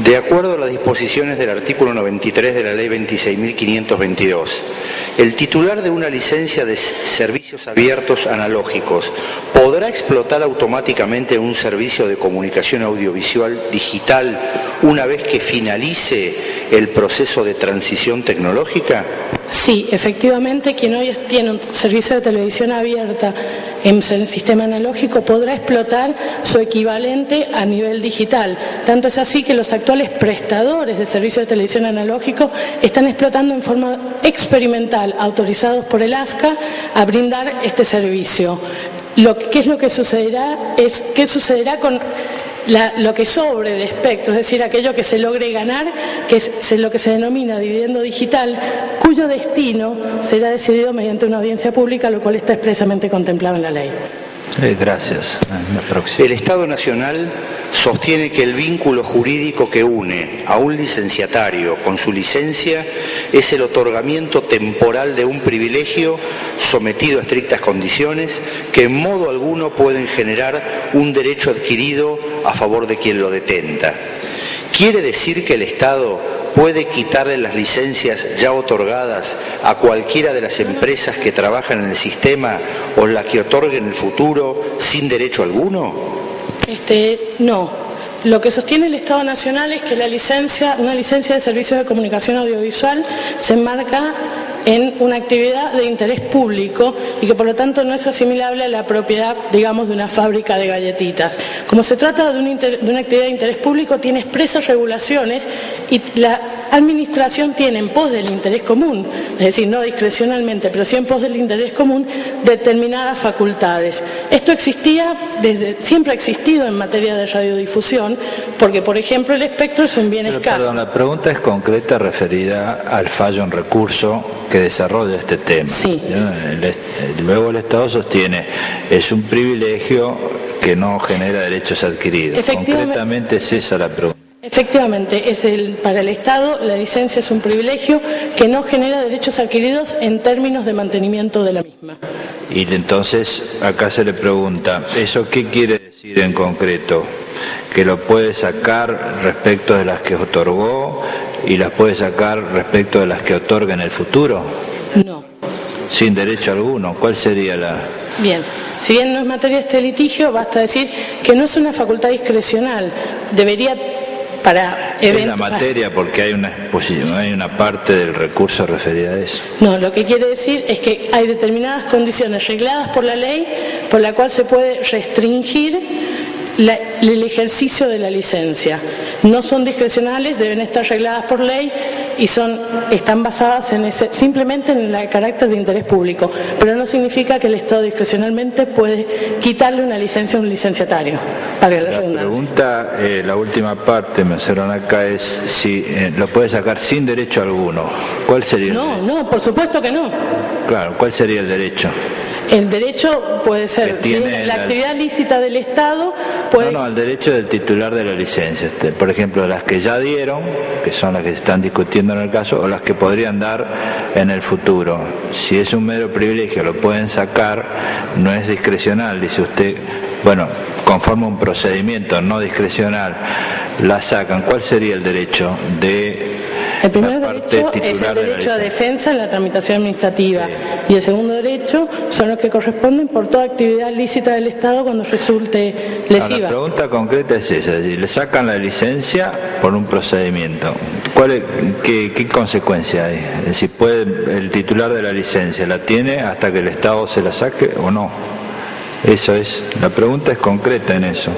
De acuerdo a las disposiciones del artículo 93 de la Ley 26.522, el titular de una licencia de servicios abiertos analógicos podrá explotar automáticamente un servicio de comunicación audiovisual digital una vez que finalice el proceso de transición tecnológica. Sí, efectivamente, quien hoy tiene un servicio de televisión abierta en el sistema analógico podrá explotar su equivalente a nivel digital. Tanto es así que los actuales prestadores de servicios de televisión analógico están explotando en forma experimental, autorizados por el AFCA, a brindar este servicio. ¿Qué es lo que sucederá? ¿Qué sucederá con lo que sobre de espectro, es decir, aquello que se logre ganar, que es lo que se denomina dividendo digital, cuyo destino será decidido mediante una audiencia pública, lo cual está expresamente contemplado en la ley? Gracias. El Estado Nacional sostiene que el vínculo jurídico que une a un licenciatario con su licencia es el otorgamiento temporal de un privilegio sometido a estrictas condiciones que en modo alguno pueden generar un derecho adquirido a favor de quien lo detenta. ¿Quiere decir que el Estado puede quitarle las licencias ya otorgadas a cualquiera de las empresas que trabajan en el sistema o las que otorguen en el futuro sin derecho alguno? No. Lo que sostiene el Estado Nacional es que una licencia de servicios de comunicación audiovisual se enmarca en una actividad de interés público y que por lo tanto no es asimilable a la propiedad, digamos, de una fábrica de galletitas. Como se trata de una actividad de interés público, tiene expresas regulaciones y la Administración tiene en pos del interés común, es decir, no discrecionalmente, pero sí en pos del interés común, determinadas facultades. Esto siempre ha existido en materia de radiodifusión, porque, por ejemplo, el espectro es un bien escaso. Perdón, la pregunta es concreta, referida al fallo en recurso que desarrolla este tema. Sí. Luego el Estado sostiene, es un privilegio que no genera derechos adquiridos. Concretamente es esa la pregunta. Efectivamente, para el Estado la licencia es un privilegio que no genera derechos adquiridos en términos de mantenimiento de la misma. Y entonces acá se le pregunta, ¿eso qué quiere decir en concreto? ¿Que lo puede sacar respecto de las que otorgó y las puede sacar respecto de las que otorga en el futuro? No. Sin derecho alguno. ¿Cuál sería la...? Bien, si bien no es materia de este litigio, basta decir que no es una facultad discrecional. Debería... Es la materia porque hay una exposición, hay una parte del recurso referida a eso. No, lo que quiere decir es que hay determinadas condiciones regladas por la ley por la cual se puede restringir el ejercicio de la licencia. No son discrecionales, deben estar regladas por ley y están basadas simplemente en el carácter de interés público, pero no significa que el Estado discrecionalmente puede quitarle una licencia a un licenciatario. La pregunta, la última parte, me hicieron acá, es si lo puede sacar sin derecho alguno. ¿Cuál sería el derecho? No, por supuesto que no. Claro, ¿cuál sería el derecho? El derecho puede ser, si es la actividad lícita del Estado, puede... No, el derecho del titular de la licencia. Por ejemplo, las que ya dieron, que son las que se están discutiendo en el caso, o las que podrían dar en el futuro. Si es un mero privilegio, lo pueden sacar, no es discrecional, dice usted, bueno, conforme un procedimiento no discrecional, la sacan. ¿Cuál sería el derecho de... El primer derecho es el derecho a defensa en la tramitación administrativa, sí. Y el segundo derecho son los que corresponden por toda actividad lícita del Estado cuando resulte lesiva. La pregunta concreta es esa, es decir, le sacan la licencia por un procedimiento. ¿Qué consecuencia hay? Es decir, ¿puede el titular de la licencia la tiene hasta que el Estado se la saque o no? Eso es, la pregunta es concreta en eso.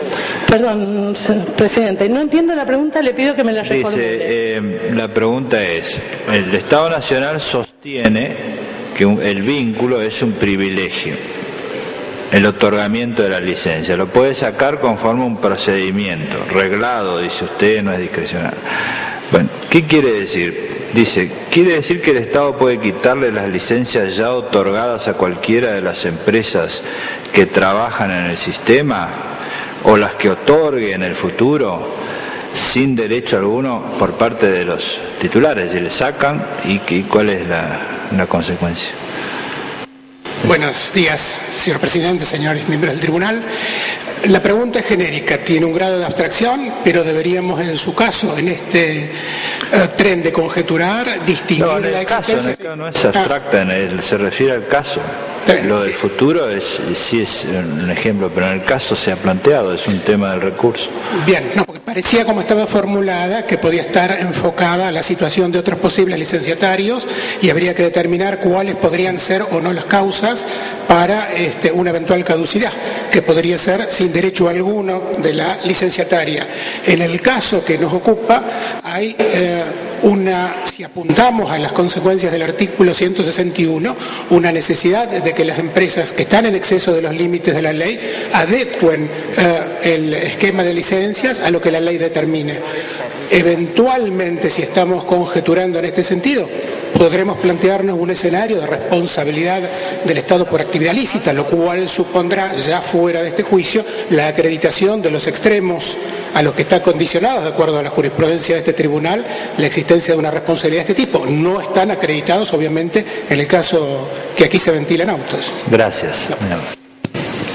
Perdón, presidente, no entiendo la pregunta, le pido que me la reformule. Dice, la pregunta es, el Estado Nacional sostiene que el vínculo es un privilegio, el otorgamiento de la licencia, lo puede sacar conforme a un procedimiento, reglado, dice usted, no es discrecional. Bueno, ¿qué quiere decir? Dice, ¿quiere decir que el Estado puede quitarle las licencias ya otorgadas a cualquiera de las empresas que trabajan en el sistema o las que otorgue en el futuro sin derecho alguno por parte de los titulares? Y le sacan y ¿cuál es la consecuencia? Buenos días, señor presidente, señores miembros del tribunal. La pregunta es genérica, tiene un grado de abstracción, pero deberíamos en su caso, en este tren de conjeturar, distinguir no, la existencia... Caso no es abstracta, se refiere al caso. Lo del futuro sí es un ejemplo, pero en el caso se ha planteado, es un tema del recurso. Bien, no, porque parecía como estaba formulada que podía estar enfocada a la situación de otros posibles licenciatarios y habría que determinar cuáles podrían ser o no las causas para una eventual caducidad, que podría ser sin derecho alguno de la licenciataria. En el caso que nos ocupa hay si apuntamos a las consecuencias del artículo 161, una necesidad de que las empresas que están en exceso de los límites de la ley adecuen el esquema de licencias a lo que la ley determine. Eventualmente, si estamos conjeturando en este sentido, podremos plantearnos un escenario de responsabilidad del Estado por actividad lícita, lo cual supondrá, ya fuera de este juicio, la acreditación de los extremos a los que está condicionado, de acuerdo a la jurisprudencia de este tribunal, la existencia de una responsabilidad de este tipo. No están acreditados, obviamente, en el caso que aquí se ventilan autos. Gracias.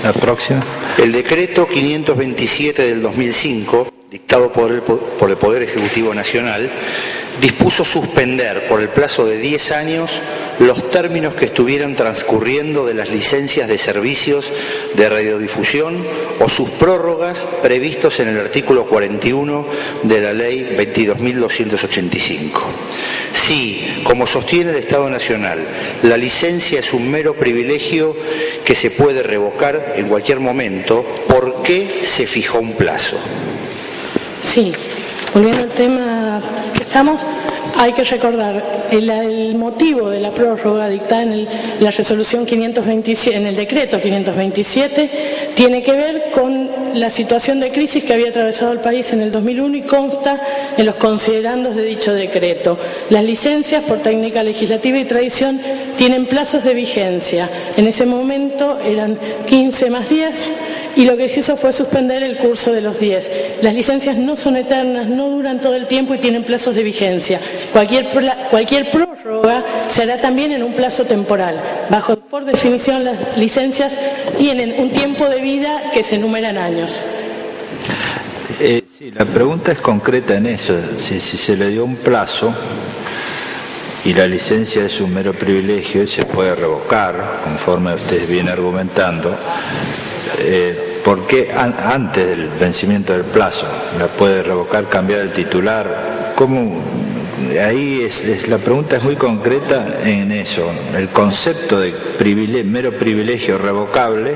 La próxima. El decreto 527 del 2005, dictado por el Poder Ejecutivo Nacional, dispuso suspender por el plazo de 10 años los términos que estuvieran transcurriendo de las licencias de servicios de radiodifusión o sus prórrogas previstos en el artículo 41 de la Ley 22.285. Si, como sostiene el Estado Nacional, la licencia es un mero privilegio que se puede revocar en cualquier momento, ¿por qué se fijó un plazo? Sí, volviendo al tema que estamos, hay que recordar el motivo de la prórroga dictada en la resolución 527, en el decreto 527, tiene que ver con la situación de crisis que había atravesado el país en el 2001 y consta en los considerandos de dicho decreto. Las licencias por técnica legislativa y tradición tienen plazos de vigencia. En ese momento eran 15 más 10 y lo que se hizo fue suspender el curso de los 10. Las licencias no son eternas, no duran todo el tiempo y tienen plazos de vigencia. Cualquier prórroga se hará también en un plazo temporal. Por definición, las licencias tienen un tiempo de vida que se enumera en años. Sí, la pregunta es concreta en eso. Si se le dio un plazo y la licencia es un mero privilegio y se puede revocar, conforme ustedes vienen argumentando, ¿por qué antes del vencimiento del plazo la puede revocar, cambiar el titular? ¿Cómo? Ahí la pregunta es muy concreta en eso, el concepto de mero privilegio revocable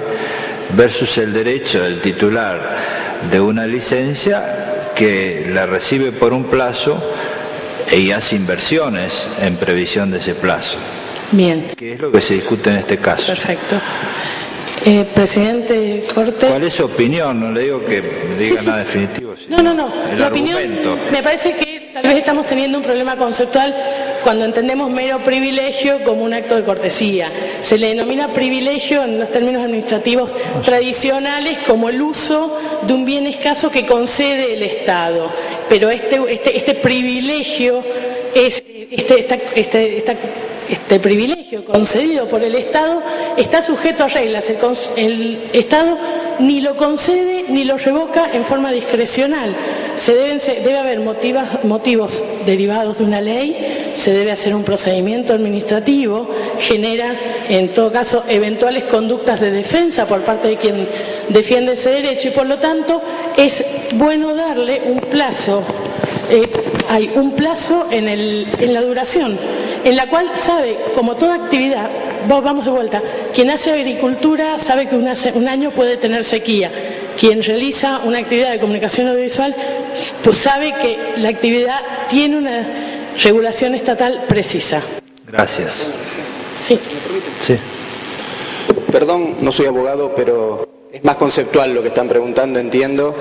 versus el derecho del titular de una licencia que la recibe por un plazo y hace inversiones en previsión de ese plazo. Bien. ¿Qué es lo que se discute en este caso? Perfecto. Presidente Corte. ¿Cuál es su opinión? No le digo que diga nada definitivo, sino No. La opinión, me parece que tal vez estamos teniendo un problema conceptual cuando entendemos mero privilegio como un acto de cortesía. Se le denomina privilegio en los términos administrativos tradicionales como el uso de un bien escaso que concede el Estado. Pero este privilegio es este privilegio concedido por el Estado está sujeto a reglas. El Estado ni lo concede ni lo revoca en forma discrecional. Debe haber motivos derivados de una ley, se debe hacer un procedimiento administrativo, genera en todo caso eventuales conductas de defensa por parte de quien defiende ese derecho y por lo tanto es bueno darle un plazo. Hay un plazo en la duración, en la cual sabe, como toda actividad, vamos de vuelta, quien hace agricultura sabe que un año puede tener sequía. Quien realiza una actividad de comunicación audiovisual, pues sabe que la actividad tiene una regulación estatal precisa. Gracias. Sí. Perdón, no soy abogado, pero es más conceptual lo que están preguntando, entiendo.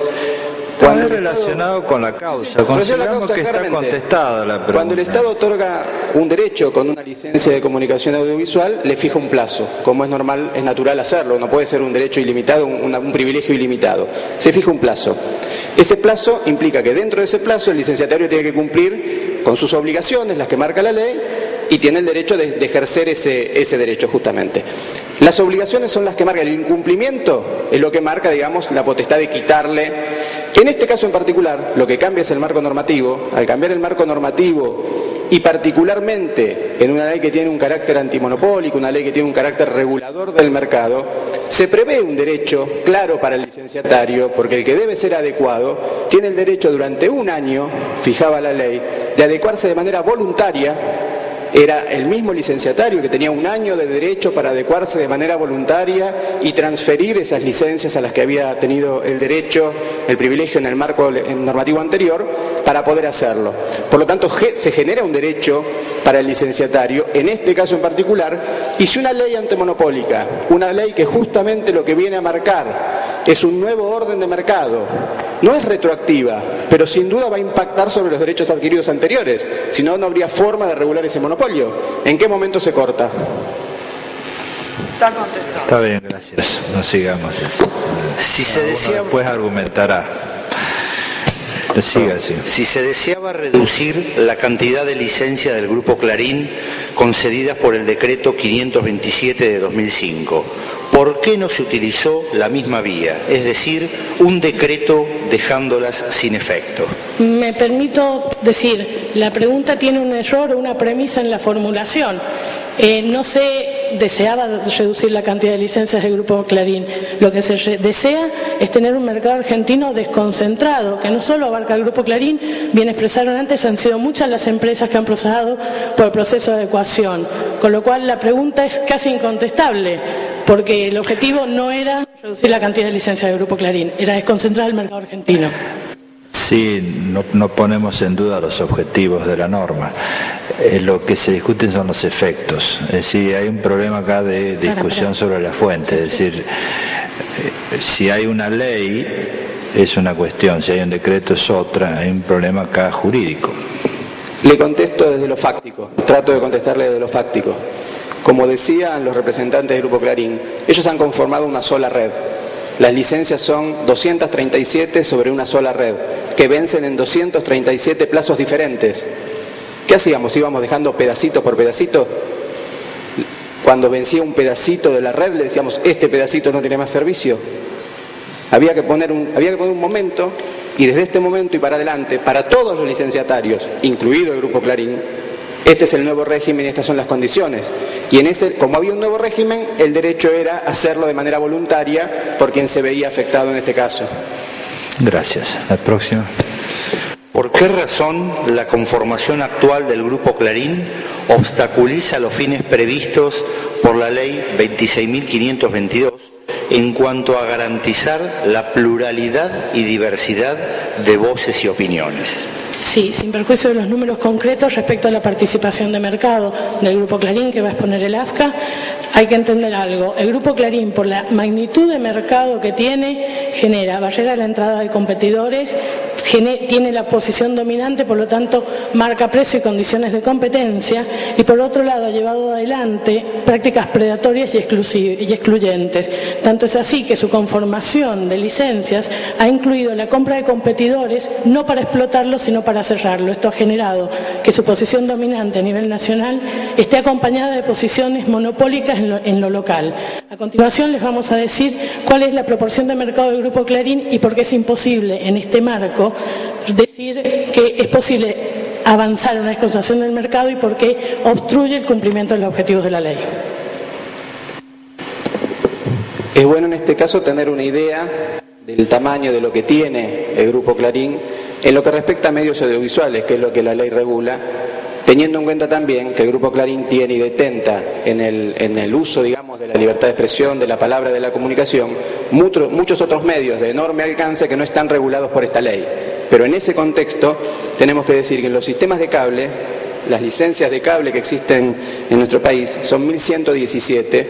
Cuando es relacionado con la causa, consideramos que está contestada la pregunta. Cuando el Estado otorga un derecho con una licencia de comunicación audiovisual, le fija un plazo, como es normal, es natural hacerlo, no puede ser un derecho ilimitado, un privilegio ilimitado. Se fija un plazo. Ese plazo implica que dentro de ese plazo el licenciatario tiene que cumplir con sus obligaciones, las que marca la ley, y tiene el derecho de ejercer ese derecho justamente. Las obligaciones son las que marcan, el incumplimiento es lo que marca, digamos, la potestad de quitarle. En este caso en particular, lo que cambia es el marco normativo. Al cambiar el marco normativo, y particularmente en una ley que tiene un carácter antimonopólico, una ley que tiene un carácter regulador del mercado, se prevé un derecho claro para el licenciatario, porque el que debe ser adecuado tiene el derecho durante un año, fijaba la ley, de adecuarse de manera voluntaria. Era el mismo licenciatario que tenía un año de derecho para adecuarse de manera voluntaria y transferir esas licencias a las que había tenido el derecho, el privilegio en el marco normativo anterior, para poder hacerlo. Por lo tanto, se genera un derecho para el licenciatario, en este caso en particular, y si una ley antimonopólica, una ley que justamente lo que viene a marcar es un nuevo orden de mercado, no es retroactiva, pero sin duda va a impactar sobre los derechos adquiridos anteriores, si no, no habría forma de regular ese monopolio. ¿En qué momento se corta? Está contestado. Está bien, gracias. No sigamos eso. Si se decía... Después argumentará. Siga así. Si se deseaba reducir la cantidad de licencias del Grupo Clarín concedidas por el decreto 527 de 2005, ¿por qué no se utilizó la misma vía? Es decir, un decreto dejándolas sin efecto. Me permito decir, la pregunta tiene un error o una premisa en la formulación. No se deseaba reducir la cantidad de licencias del Grupo Clarín. Lo que se desea es tener un mercado argentino desconcentrado, que no solo abarca el Grupo Clarín, bien expresaron antes, han sido muchas las empresas que han pasado por el proceso de adecuación. Con lo cual la pregunta es casi incontestable, porque el objetivo no era reducir la cantidad de licencias del Grupo Clarín, era desconcentrar el mercado argentino. Sí, no ponemos en duda los objetivos de la norma. Lo que se discuten son los efectos. Es decir, hay un problema acá de discusión sobre la fuente. Es decir, si hay una ley es una cuestión, si hay un decreto es otra. Hay un problema acá jurídico. Le contesto desde lo fáctico, trato de contestarle desde lo fáctico. Como decían los representantes del Grupo Clarín, ellos han conformado una sola red. Las licencias son 237 sobre una sola red, que vencen en 237 plazos diferentes. ¿Qué hacíamos? ¿Íbamos dejando pedacito por pedacito? Cuando vencía un pedacito de la red le decíamos, este pedacito no tiene más servicio. Había que poner un momento, y desde este momento y para adelante, para todos los licenciatarios, incluido el Grupo Clarín, este es el nuevo régimen y estas son las condiciones. Y en ese, como había un nuevo régimen, el derecho era hacerlo de manera voluntaria por quien se veía afectado en este caso. Gracias. La próxima. ¿Por qué razón la conformación actual del Grupo Clarín obstaculiza los fines previstos por la Ley 26.522 en cuanto a garantizar la pluralidad y diversidad de voces y opiniones? Sí, sin perjuicio de los números concretos respecto a la participación de mercado del Grupo Clarín que va a exponer el AFCA, hay que entender algo. El Grupo Clarín, por la magnitud de mercado que tiene, genera barrera a la entrada de competidores, tiene la posición dominante, por lo tanto marca precio y condiciones de competencia, y por otro lado ha llevado adelante prácticas predatorias y excluyentes. Tanto es así que su conformación de licencias ha incluido la compra de competidores no para explotarlo sino para cerrarlo. Esto ha generado que su posición dominante a nivel nacional esté acompañada de posiciones monopólicas en lo local. A continuación les vamos a decir cuál es la proporción de mercado del Grupo Clarín y por qué es imposible en este marco decir que es posible avanzar en una desconcentración del mercado y por qué obstruye el cumplimiento de los objetivos de la ley. Es bueno en este caso tener una idea del tamaño de lo que tiene el Grupo Clarín en lo que respecta a medios audiovisuales, que es lo que la ley regula, teniendo en cuenta también que el Grupo Clarín tiene y detenta en el uso, digamos, de la libertad de expresión, de la palabra, de la comunicación, muchos otros medios de enorme alcance que no están regulados por esta ley. Pero en ese contexto tenemos que decir que en los sistemas de cable, las licencias de cable que existen en nuestro país son 1.117,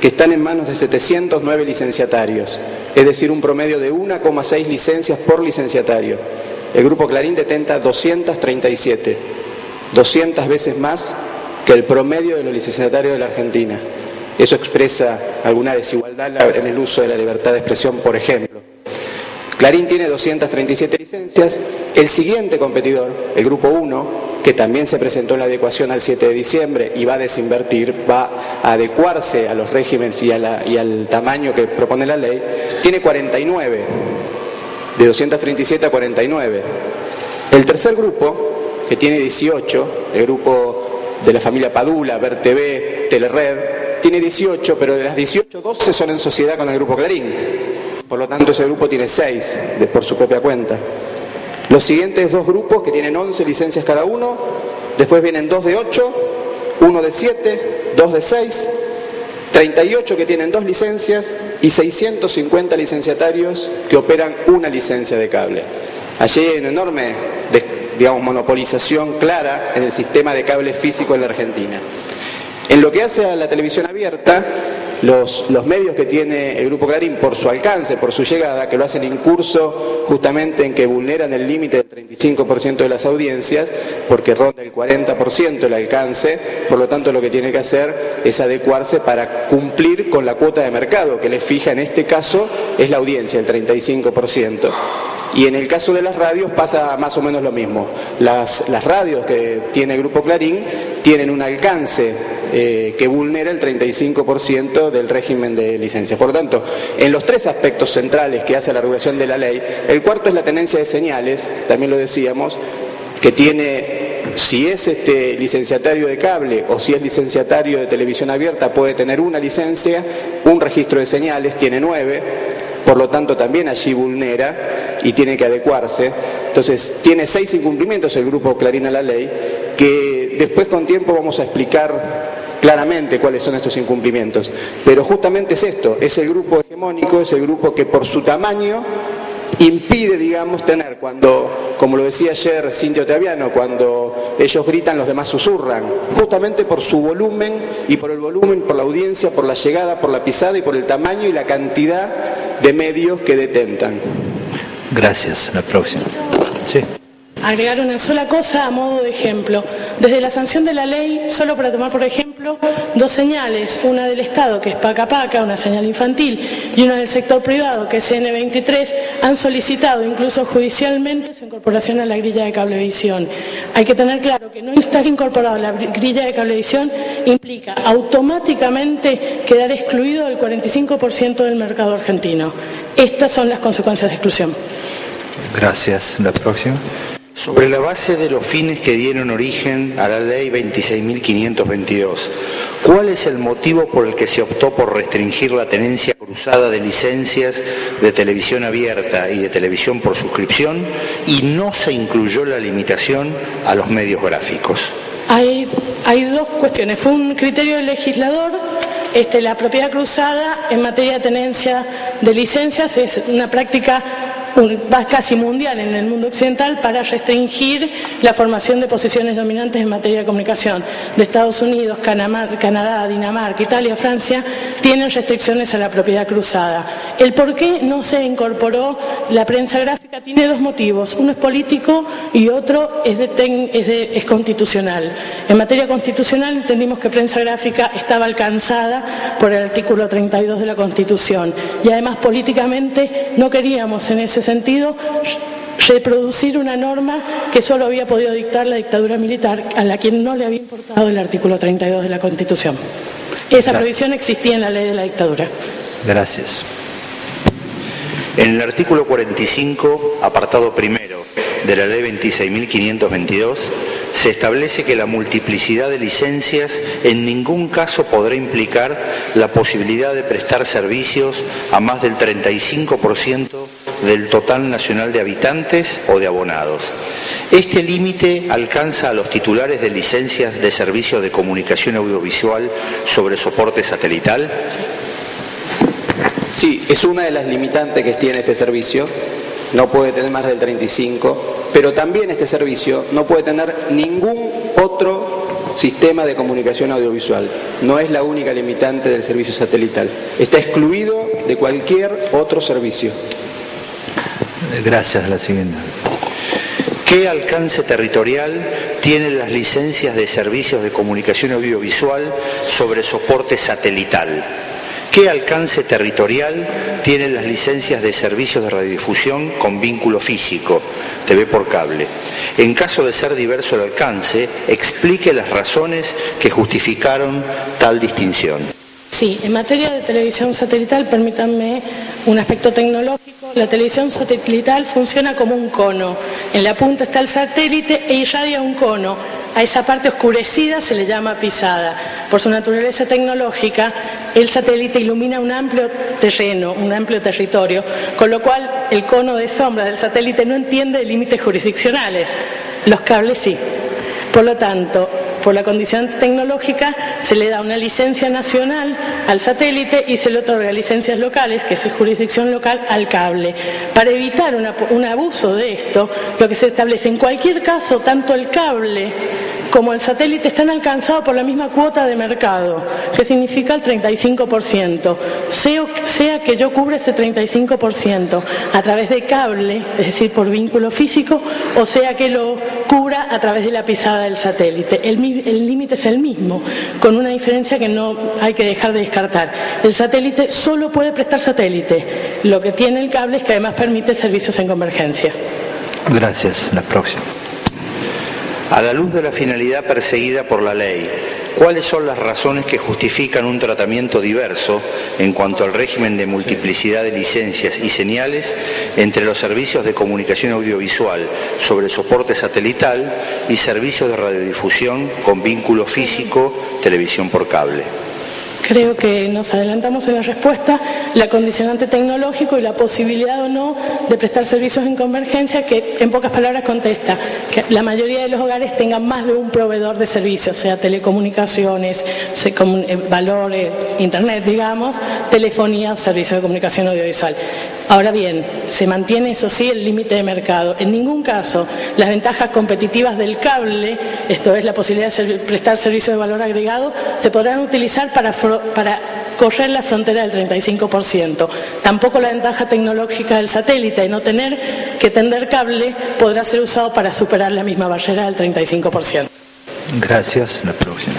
que están en manos de 709 licenciatarios, es decir, un promedio de 1,6 licencias por licenciatario. El Grupo Clarín detenta 237, 200 veces más que el promedio de los licenciatarios de la Argentina. Eso expresa alguna desigualdad en el uso de la libertad de expresión, por ejemplo. Clarín tiene 237 licencias, el siguiente competidor, el Grupo 1, que que también se presentó en la adecuación al 7 de diciembre y va a desinvertir, va a adecuarse a los regímenes y al tamaño que propone la ley, tiene 49, de 237 a 49. El tercer grupo, que tiene 18, el grupo de la familia Padula, Ver TV, Telered, tiene 18, pero de las 18, 12 son en sociedad con el grupo Clarín. Por lo tanto, ese grupo tiene 6 por su propia cuenta. Los siguientes dos grupos, que tienen 11 licencias cada uno, después vienen 2 de 8, 1 de 7, 2 de 6, 38 que tienen 2 licencias y 650 licenciatarios que operan una licencia de cable. Allí hay una enorme, monopolización clara en el sistema de cable físico en la Argentina. En lo que hace a la televisión abierta, los medios que tiene el Grupo Clarín, por su alcance, por su llegada, que lo hacen incurso justamente en que vulneran el límite del 35% de las audiencias, porque ronda el 40% el alcance, por lo tanto lo que tiene que hacer es adecuarse para cumplir con la cuota de mercado que le fija, en este caso, es la audiencia, el 35%. Y en el caso de las radios pasa más o menos lo mismo. Las radios que tiene el Grupo Clarín tienen un alcance que vulnera el 35% del régimen de licencias. Por lo tanto, en los 3 aspectos centrales que hace la regulación de la ley, el cuarto es la tenencia de señales, también lo decíamos, que tiene, si es licenciatario de cable o si es licenciatario de televisión abierta, puede tener una licencia, un registro de señales, tiene 9, por lo tanto también allí vulnera y tiene que adecuarse. Entonces tiene 6 incumplimientos el Grupo Clarín a la ley, que después con tiempo vamos a explicar claramente cuáles son estos incumplimientos. Pero justamente es esto, es el grupo hegemónico, es el grupo que por su tamaño impide, tener, cuando, como lo decía ayer Cintia Ottaviano, cuando ellos gritan los demás susurran, justamente por su volumen y por el volumen, por la audiencia, por la llegada, por la pisada y por el tamaño y la cantidad de medios que detentan. Gracias. La próxima. Sí. Agregar una sola cosa a modo de ejemplo. Desde la sanción de la ley, solo para tomar por ejemplo, 2 señales, una del Estado, que es Paca Paca, una señal infantil, y una del sector privado, que es N23, han solicitado incluso judicialmente su incorporación a la grilla de cablevisión. Hay que tener claro que no estar incorporado a la grilla de cablevisión implica automáticamente quedar excluido del 45% del mercado argentino. Estas son las consecuencias de exclusión. Gracias. La próxima. Sobre la base de los fines que dieron origen a la ley 26.522, ¿cuál es el motivo por el que se optó por restringir la tenencia cruzada de licencias de televisión abierta y de televisión por suscripción y no se incluyó la limitación a los medios gráficos? Hay 2 cuestiones. Fue un criterio del legislador. La propiedad cruzada en materia de tenencia de licencias es una práctica casi mundial en el mundo occidental para restringir la formación de posiciones dominantes en materia de comunicación. De Estados Unidos, Canadá, Dinamarca, Italia, Francia, tienen restricciones a la propiedad cruzada. El por qué no se incorporó la prensa gráfica tiene 2 motivos. Uno es político y otro es constitucional. En materia constitucional entendimos que prensa gráfica estaba alcanzada por el artículo 32 de la Constitución. Y además políticamente no queríamos en ese sentido reproducir una norma que solo había podido dictar la dictadura militar, a la quien no le había importado el artículo 32 de la Constitución. Esa previsión existía en la ley de la dictadura. Gracias. En el artículo 45, apartado primero de la ley 26.522, se establece que la multiplicidad de licencias en ningún caso podrá implicar la posibilidad de prestar servicios a más del 35% del total nacional de habitantes o de abonados. Este límite alcanza a los titulares de licencias de servicio de comunicación audiovisual sobre soporte satelital. Sí, es una de las limitantes que tiene este servicio. No puede tener más del 35, pero también este servicio no puede tener ningún otro sistema de comunicación audiovisual. No es la única limitante del servicio satelital. Está excluido de cualquier otro servicio. Gracias. La siguiente. ¿Qué alcance territorial tienen las licencias de servicios de comunicación audiovisual sobre soporte satelital? ¿Qué alcance territorial tienen las licencias de servicios de radiodifusión con vínculo físico, TV por cable? En caso de ser diverso el alcance, explique las razones que justificaron tal distinción. Sí, en materia de televisión satelital, permítanme un aspecto tecnológico. La televisión satelital funciona como un cono. En la punta está el satélite e irradia un cono. A esa parte oscurecida se le llama pisada. Por su naturaleza tecnológica, el satélite ilumina un amplio terreno, un amplio territorio, con lo cual el cono de sombra del satélite no entiende límites jurisdiccionales. Los cables sí. Por lo tanto, por la condición tecnológica, se le da una licencia nacional al satélite y se le otorga licencias locales, que es jurisdicción local, al cable. Para evitar un abuso de esto, lo que se establece en cualquier caso, tanto el cable como el satélite están alcanzados por la misma cuota de mercado, que significa el 35%. Sea que yo cubra ese 35% a través de cable, es decir, por vínculo físico, o sea que lo cubra a través de la pisada del satélite. El límite es el mismo, con una diferencia que no hay que dejar de descartar. El satélite solo puede prestar satélite. Lo que tiene el cable es que además permite servicios en convergencia. Gracias. La próxima. A la luz de la finalidad perseguida por la ley, ¿cuáles son las razones que justifican un tratamiento diverso en cuanto al régimen de multiplicidad de licencias y señales entre los servicios de comunicación audiovisual sobre soporte satelital y servicios de radiodifusión con vínculo físico, televisión por cable? Creo que nos adelantamos en la respuesta, la condicionante tecnológico y la posibilidad o no de prestar servicios en convergencia, que en pocas palabras contesta que la mayoría de los hogares tengan más de un proveedor de servicios, sea telecomunicaciones, valor, internet, digamos, telefonía, servicios de comunicación audiovisual. Ahora bien, se mantiene, eso sí, el límite de mercado. En ningún caso las ventajas competitivas del cable, esto es la posibilidad de prestar servicios de valor agregado, se podrán utilizar para correr la frontera del 35%. Tampoco la ventaja tecnológica del satélite de no tener que tender cable podrá ser usado para superar la misma barrera del 35%. Gracias. La próxima.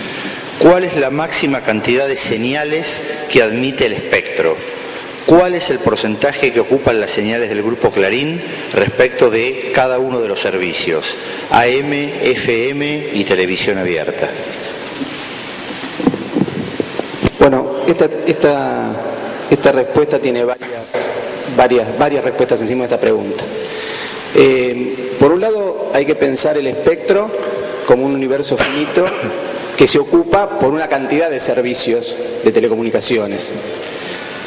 ¿Cuál es la máxima cantidad de señales que admite el espectro? ¿Cuál es el porcentaje que ocupan las señales del Grupo Clarín respecto de cada uno de los servicios, AM, FM y televisión abierta? Bueno, esta respuesta tiene varias respuestas encima de esta pregunta. Por un lado, hay que pensar el espectro como un universo finito que se ocupa por una cantidad de servicios de telecomunicaciones.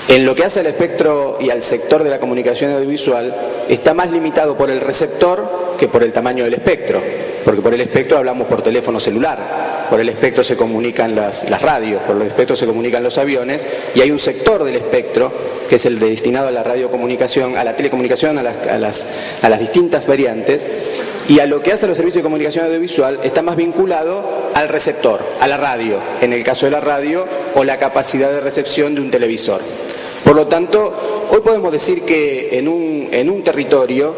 En lo que hace al espectro y al sector de la comunicación audiovisual, está más limitado por el receptor que por el tamaño del espectro, porque por el espectro hablamos por teléfono celular, por el espectro se comunican las radios, por el espectro se comunican los aviones, y hay un sector del espectro, que es el destinado a la radiocomunicación, a la telecomunicación, a las distintas variantes, y a lo que hace a los servicios de comunicación audiovisual está más vinculado al receptor, a la radio, en el caso de la radio, o la capacidad de recepción de un televisor. Por lo tanto, hoy podemos decir que en un territorio,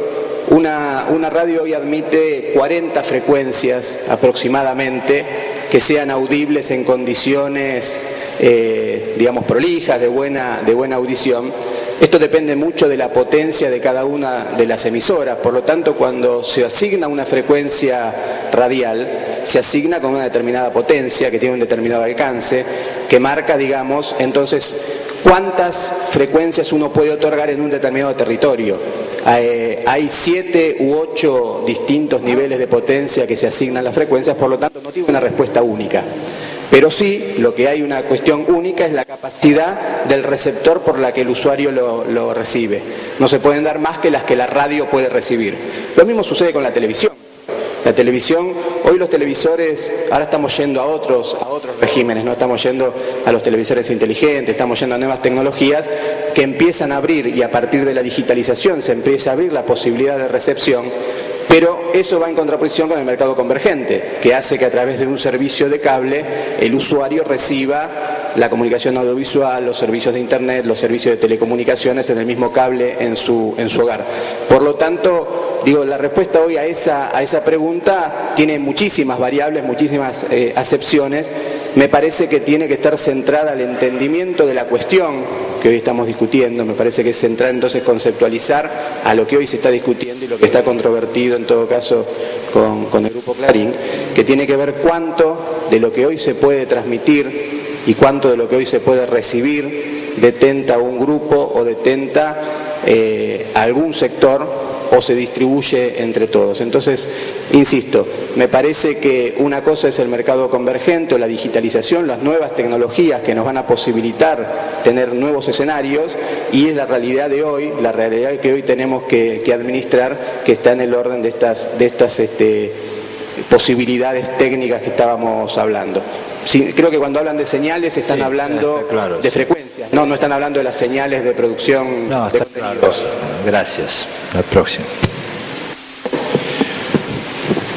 una radio hoy admite 40 frecuencias aproximadamente que sean audibles en condiciones, digamos, prolijas, de buena audición. Esto depende mucho de la potencia de cada una de las emisoras, por lo tanto, cuando se asigna una frecuencia radial, se asigna con una determinada potencia que tiene un determinado alcance, que marca, digamos, entonces, cuántas frecuencias uno puede otorgar en un determinado territorio. Hay 7 u 8 distintos niveles de potencia que se asignan las frecuencias, por lo tanto, no tiene una respuesta única. Pero sí, lo que hay una cuestión única es la capacidad del receptor por la que el usuario lo recibe. No se pueden dar más que las que la radio puede recibir. Lo mismo sucede con la televisión. La televisión, hoy los televisores, ahora estamos yendo a otros regímenes, no estamos yendo a los televisores inteligentes, estamos yendo a nuevas tecnologías que empiezan a abrir, y a partir de la digitalización se empieza a abrir la posibilidad de recepción. Pero eso va en contraposición con el mercado convergente, que hace que a través de un servicio de cable el usuario reciba la comunicación audiovisual, los servicios de internet, los servicios de telecomunicaciones en el mismo cable en su hogar. Por lo tanto, digo, la respuesta hoy a esa pregunta tiene muchísimas variables, muchísimas acepciones, me parece que tiene que estar centrada al entendimiento de la cuestión que hoy estamos discutiendo. Me parece que es central entonces conceptualizar a lo que hoy se está discutiendo y lo que está controvertido en todo caso con el Grupo Clarín, que tiene que ver cuánto de lo que hoy se puede transmitir y cuánto de lo que hoy se puede recibir detenta un grupo o detenta algún sector o se distribuye entre todos. Entonces, insisto, me parece que una cosa es el mercado convergente o la digitalización, las nuevas tecnologías que nos van a posibilitar tener nuevos escenarios, y es la realidad de hoy, la realidad que hoy tenemos que administrar, que está en el orden de estas posibilidades técnicas que estábamos hablando. Sí, creo que cuando hablan de señales están hablando claro, de frecuencias, no están hablando de las señales de producción de contenidos. Claro. Gracias. La próxima.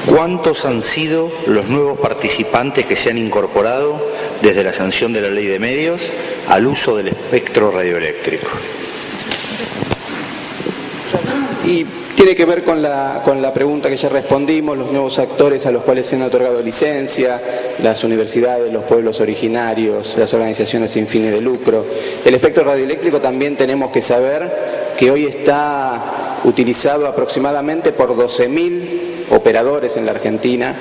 ¿Cuántos han sido los nuevos participantes que se han incorporado desde la sanción de la Ley de Medios al uso del espectro radioeléctrico? Y tiene que ver con la pregunta que ya respondimos, los nuevos actores a los cuales se han otorgado licencia, las universidades, los pueblos originarios, las organizaciones sin fines de lucro. El espectro radioeléctrico también tenemos que saber que hoy está utilizado aproximadamente por 12.000 operadores en la Argentina,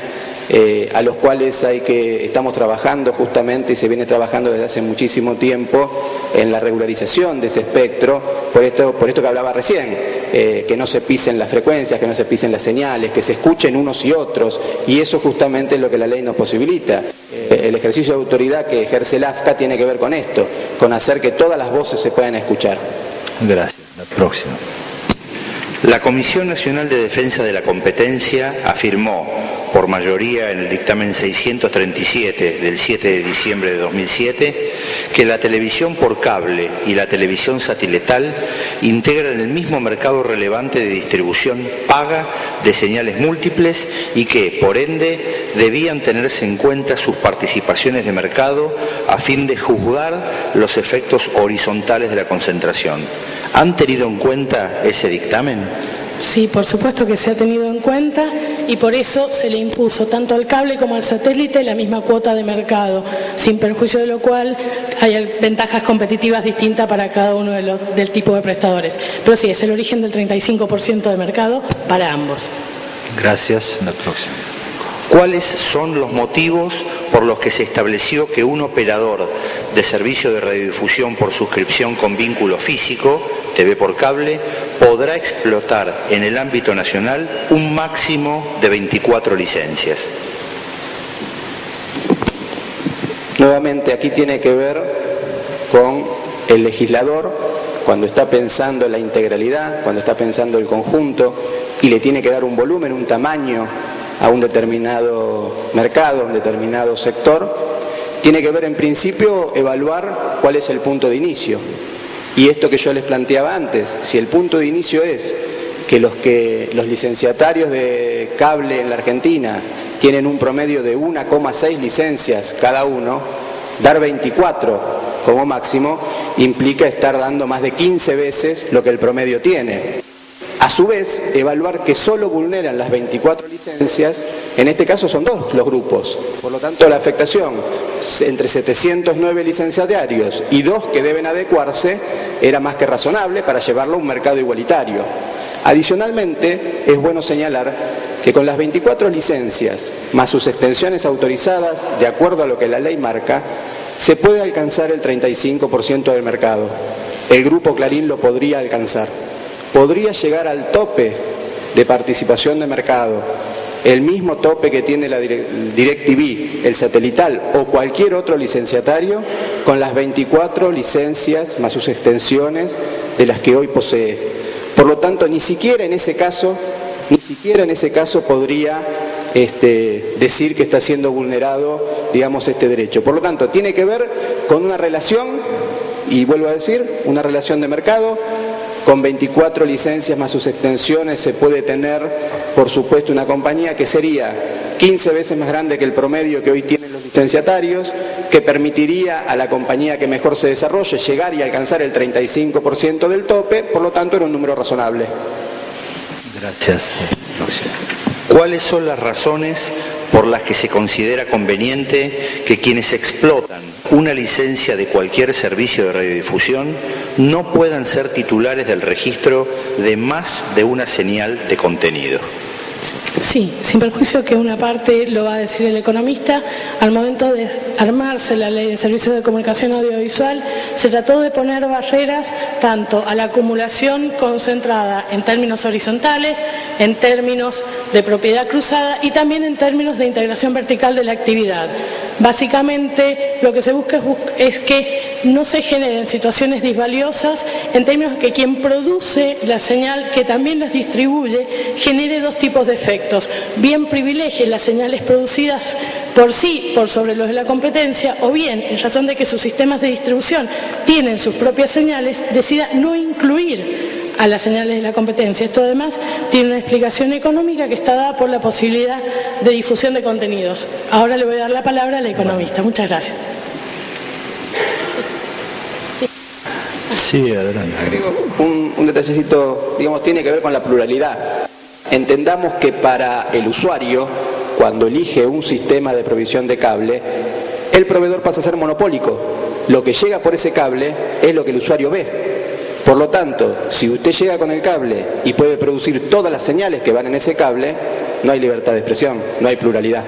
a los cuales estamos trabajando justamente y se viene trabajando desde hace muchísimo tiempo en la regularización de ese espectro, por esto que hablaba recién, que no se pisen las frecuencias, que no se pisen las señales, que se escuchen unos y otros, y eso justamente es lo que la ley nos posibilita. El ejercicio de autoridad que ejerce el AFCA tiene que ver con esto, con hacer que todas las voces se puedan escuchar. Gracias. La próxima. La Comisión Nacional de Defensa de la Competencia afirmó, por mayoría en el dictamen 637 del 7 de diciembre de 2007, que la televisión por cable y la televisión satelital integran el mismo mercado relevante de distribución paga de señales múltiples y que, por ende, debían tenerse en cuenta sus participaciones de mercado a fin de juzgar los efectos horizontales de la concentración. ¿Han tenido en cuenta ese dictamen? Sí, por supuesto que se ha tenido en cuenta y por eso se le impuso tanto al cable como al satélite la misma cuota de mercado, sin perjuicio de lo cual hay ventajas competitivas distintas para cada uno del tipo de prestadores. Pero sí, es el origen del 35% de mercado para ambos. Gracias. La próxima. ¿Cuáles son los motivos por los que se estableció que un operador de servicio de radiodifusión por suscripción con vínculo físico, TV por cable, podrá explotar en el ámbito nacional un máximo de 24 licencias? Nuevamente, aquí tiene que ver con el legislador cuando está pensando la integralidad, cuando está pensando el conjunto y le tiene que dar un volumen, un tamaño a un determinado mercado, a un determinado sector, tiene que ver en principio evaluar cuál es el punto de inicio. Y esto que yo les planteaba antes, si el punto de inicio es que los licenciatarios de cable en la Argentina tienen un promedio de 1,6 licencias cada uno, dar 24 como máximo implica estar dando más de 15 veces lo que el promedio tiene. A su vez, evaluar que solo vulneran las 24 licencias, en este caso son dos los grupos. Por lo tanto, la afectación entre 709 licenciatarios y 2 que deben adecuarse era más que razonable para llevarlo a un mercado igualitario. Adicionalmente, es bueno señalar que con las 24 licencias, más sus extensiones autorizadas, de acuerdo a lo que la ley marca, se puede alcanzar el 35% del mercado. El Grupo Clarín lo podría alcanzar. Podría llegar al tope de participación de mercado, el mismo tope que tiene la DirecTV, el satelital o cualquier otro licenciatario, con las 24 licencias más sus extensiones de las que hoy posee. Por lo tanto, ni siquiera en ese caso podría decir que está siendo vulnerado, digamos, este derecho. Por lo tanto, tiene que ver con una relación, y vuelvo a decir, una relación de mercado. Con 24 licencias más sus extensiones se puede tener, por supuesto, una compañía que sería 15 veces más grande que el promedio que hoy tienen los licenciatarios, que permitiría a la compañía que mejor se desarrolle llegar y alcanzar el 35% del tope, por lo tanto era un número razonable. Gracias. ¿Cuáles son las razones por las que se considera conveniente que quienes explotan una licencia de cualquier servicio de radiodifusión no puedan ser titulares del registro de más de una señal de contenido. Sí, sin perjuicio que una parte lo va a decir el economista, al momento de armarse la Ley de Servicios de Comunicación Audiovisual, se trató de poner barreras tanto a la acumulación concentrada en términos horizontales, en términos de propiedad cruzada y también en términos de integración vertical de la actividad. Básicamente, lo que se busca es que no se generen situaciones disvaliosas en términos de que quien produce la señal, que también las distribuye, genere dos tipos de efectos. Bien privilegie las señales producidas por sí, por sobre los de la competencia, o bien, en razón de que sus sistemas de distribución tienen sus propias señales, decida no incluir a las señales de la competencia. Esto además tiene una explicación económica que está dada por la posibilidad de difusión de contenidos. Ahora le voy a dar la palabra al economista. Muchas gracias. Sí, adelante. Agrego un detallecito, digamos, tiene que ver con la pluralidad. Entendamos que para el usuario, cuando elige un sistema de provisión de cable, el proveedor pasa a ser monopólico. Lo que llega por ese cable es lo que el usuario ve. Por lo tanto, si usted llega con el cable y puede producir todas las señales que van en ese cable, no hay libertad de expresión, no hay pluralidad.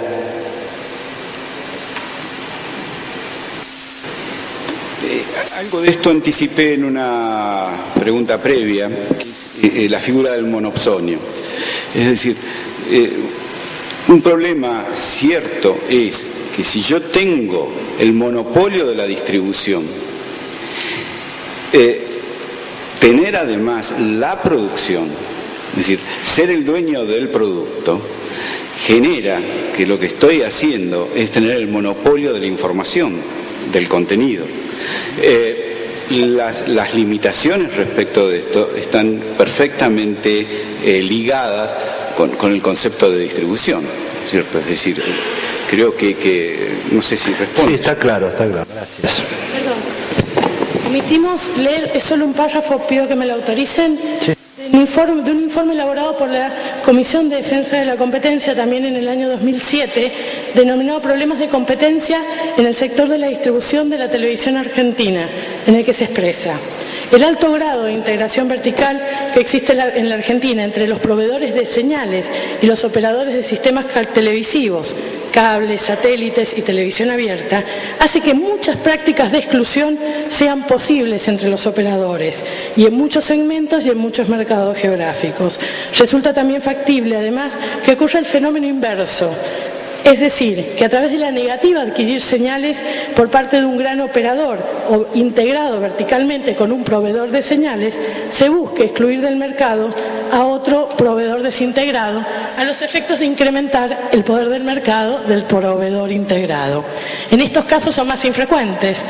Algo de esto anticipé en una pregunta previa, que es la figura del monopsonio. Es decir, un problema cierto es que si yo tengo el monopolio de la distribución, tener además la producción, es decir, ser el dueño del producto, genera que lo que estoy haciendo es tener el monopolio de la información, del contenido. Las limitaciones respecto de esto están perfectamente ligadas con el concepto de distribución, ¿cierto? Es decir, creo que no sé si responde. Sí, está claro, gracias. Perdón. Omitimos leer, es solo un párrafo, pido que me lo autoricen, Sí. de un informe elaborado por la Comisión de Defensa de la Competencia también en el año 2007, denominado Problemas de competencia en el sector de la distribución de la televisión argentina, en el que se expresa: el alto grado de integración vertical que existe en la Argentina entre los proveedores de señales y los operadores de sistemas televisivos, cables, satélites y televisión abierta, hace que muchas prácticas de exclusión sean posibles entre los operadores y en muchos segmentos y en muchos mercados geográficos. Resulta también factible, además, que ocurra el fenómeno inverso. Es decir, que a través de la negativa de adquirir señales por parte de un gran operador o integrado verticalmente con un proveedor de señales, se busque excluir del mercado a otro proveedor desintegrado a los efectos de incrementar el poder del mercado del proveedor integrado. En estos casos son más infrecuentes,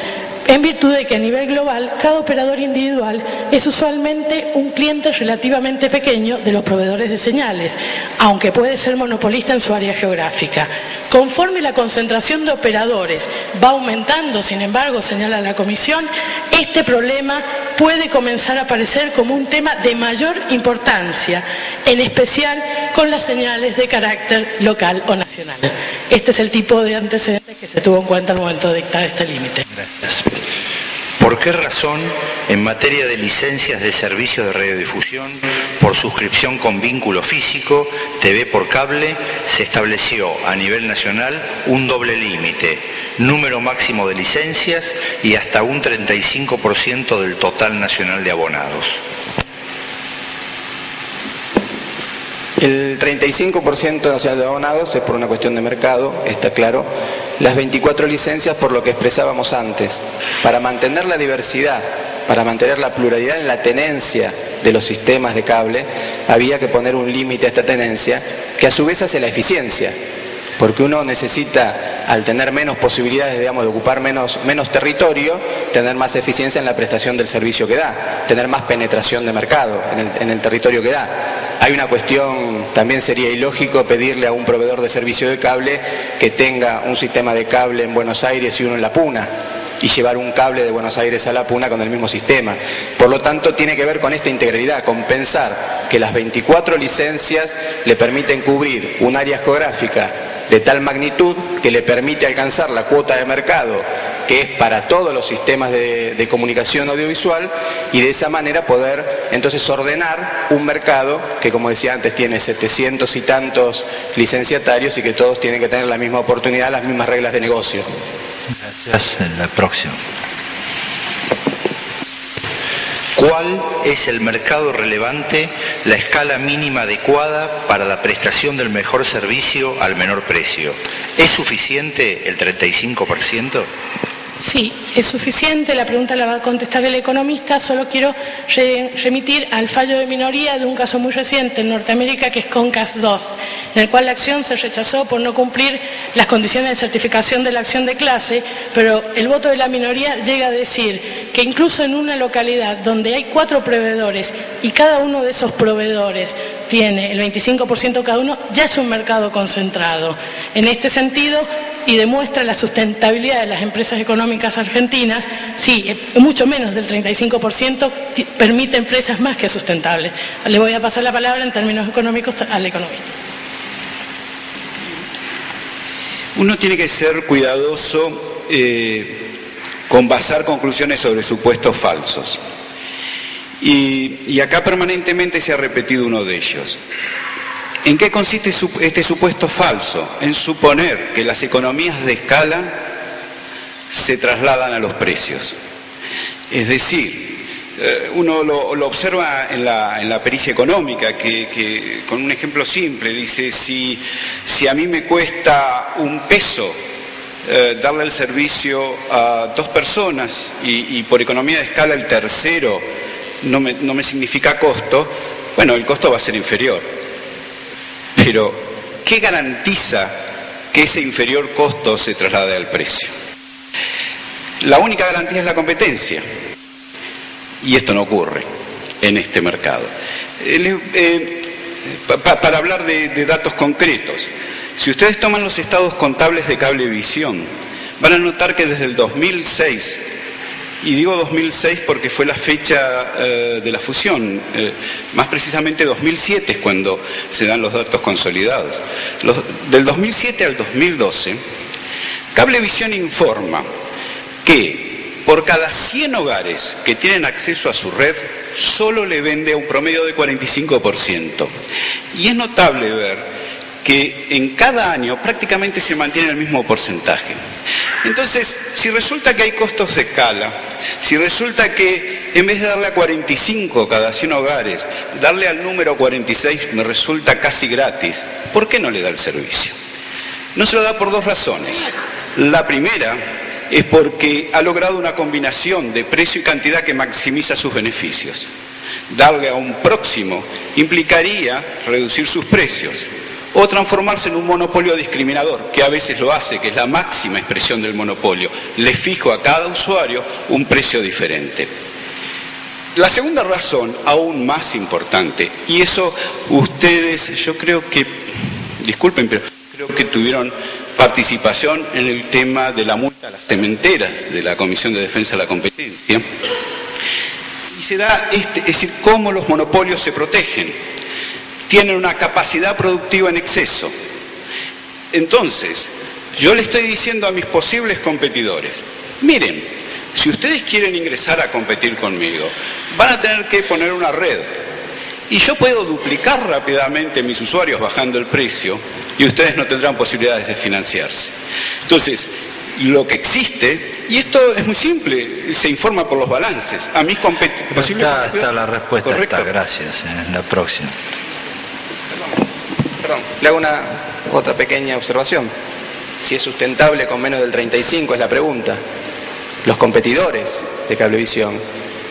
en virtud de que a nivel global cada operador individual es usualmente un cliente relativamente pequeño de los proveedores de señales, aunque puede ser monopolista en su área geográfica. Conforme la concentración de operadores va aumentando, sin embargo, señala la Comisión, este problema puede comenzar a aparecer como un tema de mayor importancia, en especial con las señales de carácter local o nacional. Este es el tipo de antecedentes que se tuvo en cuenta al momento de dictar este límite. Gracias. ¿Por qué razón, en materia de licencias de servicios de radiodifusión por suscripción con vínculo físico, TV por cable, se estableció a nivel nacional un doble límite, número máximo de licencias y hasta un 35% del total nacional de abonados? El 35% nacional de abonados es por una cuestión de mercado, está claro. Las 24 licencias por lo que expresábamos antes. Para mantener la diversidad, para mantener la pluralidad en la tenencia de los sistemas de cable, había que poner un límite a esta tenencia, que a su vez hace la eficiencia. Porque uno necesita, al tener menos posibilidades, digamos, de ocupar menos territorio, tener más eficiencia en la prestación del servicio que da, tener más penetración de mercado en el territorio que da. Hay una cuestión, también sería ilógico pedirle a un proveedor de servicio de cable que tenga un sistema de cable en Buenos Aires y uno en La Puna, y llevar un cable de Buenos Aires a La Puna con el mismo sistema. Por lo tanto, tiene que ver con esta integralidad, con pensar que las 24 licencias le permiten cubrir un área geográfica de tal magnitud que le permite alcanzar la cuota de mercado que es para todos los sistemas de comunicación audiovisual, y de esa manera poder entonces ordenar un mercado que, como decía antes, tiene 700 y tantos licenciatarios y que todos tienen que tener la misma oportunidad, las mismas reglas de negocio. Gracias. En la próxima. ¿Cuál es el mercado relevante, la escala mínima adecuada para la prestación del mejor servicio al menor precio? ¿Es suficiente el 35%? Sí, es suficiente. La pregunta la va a contestar el economista. Solo quiero remitir al fallo de minoría de un caso muy reciente en Norteamérica, que es Concast 2, en el cual la acción se rechazó por no cumplir las condiciones de certificación de la acción de clase, pero el voto de la minoría llega a decir que incluso en una localidad donde hay 4 proveedores y cada uno de esos proveedores tiene el 25% cada uno, ya es un mercado concentrado. En este sentido, y demuestra la sustentabilidad de las empresas económicas argentinas, sí, mucho menos del 35% permite empresas más que sustentables. Le voy a pasar la palabra en términos económicos al economista. Uno tiene que ser cuidadoso con basar conclusiones sobre supuestos falsos. Y acá permanentemente se ha repetido uno de ellos. ¿En qué consiste este supuesto falso? En suponer que las economías de escala se trasladan a los precios. Es decir, uno lo observa en la pericia económica, que con un ejemplo simple dice, si a mí me cuesta $1 darle el servicio a 2 personas y por economía de escala el tercero no me significa costo, bueno, el costo va a ser inferior. Pero, ¿qué garantiza que ese inferior costo se traslade al precio? La única garantía es la competencia. Y esto no ocurre en este mercado. Para hablar de datos concretos, si ustedes toman los estados contables de Cablevisión, van a notar que desde el 2006, y digo 2006 porque fue la fecha de la fusión, más precisamente 2007 es cuando se dan los datos consolidados. Del 2007 al 2012, Cablevisión informa que por cada 100 hogares que tienen acceso a su red, solo le vende a un promedio de 45%. Y es notable ver que en cada año prácticamente se mantiene el mismo porcentaje. Entonces, si resulta que hay costos de escala, si resulta que en vez de darle a 45 cada 100 hogares, darle al número 46 me resulta casi gratis, ¿por qué no le da el servicio? No se lo da por 2 razones. La primera es porque ha logrado una combinación de precio y cantidad que maximiza sus beneficios. Darle a un próximo implicaría reducir sus precios o transformarse en un monopolio discriminador, que a veces lo hace, que es la máxima expresión del monopolio. Le fijo a cada usuario un precio diferente. La segunda razón, aún más importante, y eso ustedes, yo creo que, disculpen, pero creo que tuvieron participación en el tema de la multa a las cementeras de la Comisión de Defensa de la Competencia, y se da, es decir, cómo los monopolios se protegen. Tienen una capacidad productiva en exceso. Entonces, yo le estoy diciendo a mis posibles competidores, miren, si ustedes quieren ingresar a competir conmigo, van a tener que poner una red. Y yo puedo duplicar rápidamente mis usuarios bajando el precio y ustedes no tendrán posibilidades de financiarse. Entonces, lo que existe, y esto es muy simple, se informa por los balances. A mis posibles competidores... Está la respuesta, correcto. está, gracias. En la próxima. Perdón, le hago otra pequeña observación. Si es sustentable con menos del 35 es la pregunta. Los competidores de Cablevisión,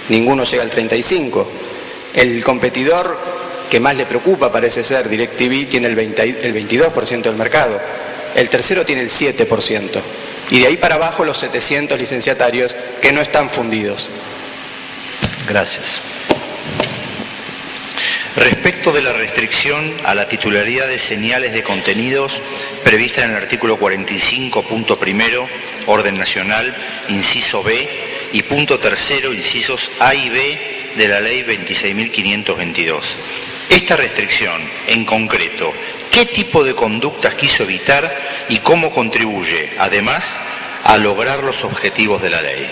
ninguno llega al 35. El competidor que más le preocupa parece ser DirecTV, tiene el 22% del mercado. El tercero tiene el 7%. Y de ahí para abajo los 700 licenciatarios que no están fundidos. Gracias. Respecto de la restricción a la titularidad de señales de contenidos prevista en el artículo 45.1, orden nacional, inciso B, y punto tercero, incisos A y B de la ley 26.522. Esta restricción, en concreto, ¿Qué tipo de conductas quiso evitar y cómo contribuye, además, a lograr los objetivos de la ley?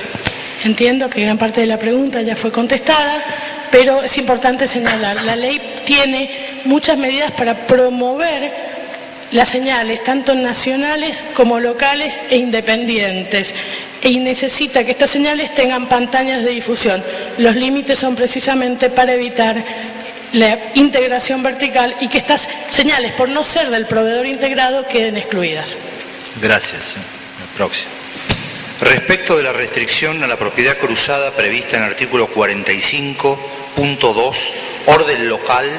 Entiendo que gran parte de la pregunta ya fue contestada, pero es importante señalar, la ley tiene muchas medidas para promover las señales, tanto nacionales como locales e independientes, y necesita que estas señales tengan pantallas de difusión. Los límites son precisamente para evitar la integración vertical y que estas señales, por no ser del proveedor integrado, queden excluidas. Gracias. La próxima. Respecto de la restricción a la propiedad cruzada prevista en el artículo 45.2, orden local,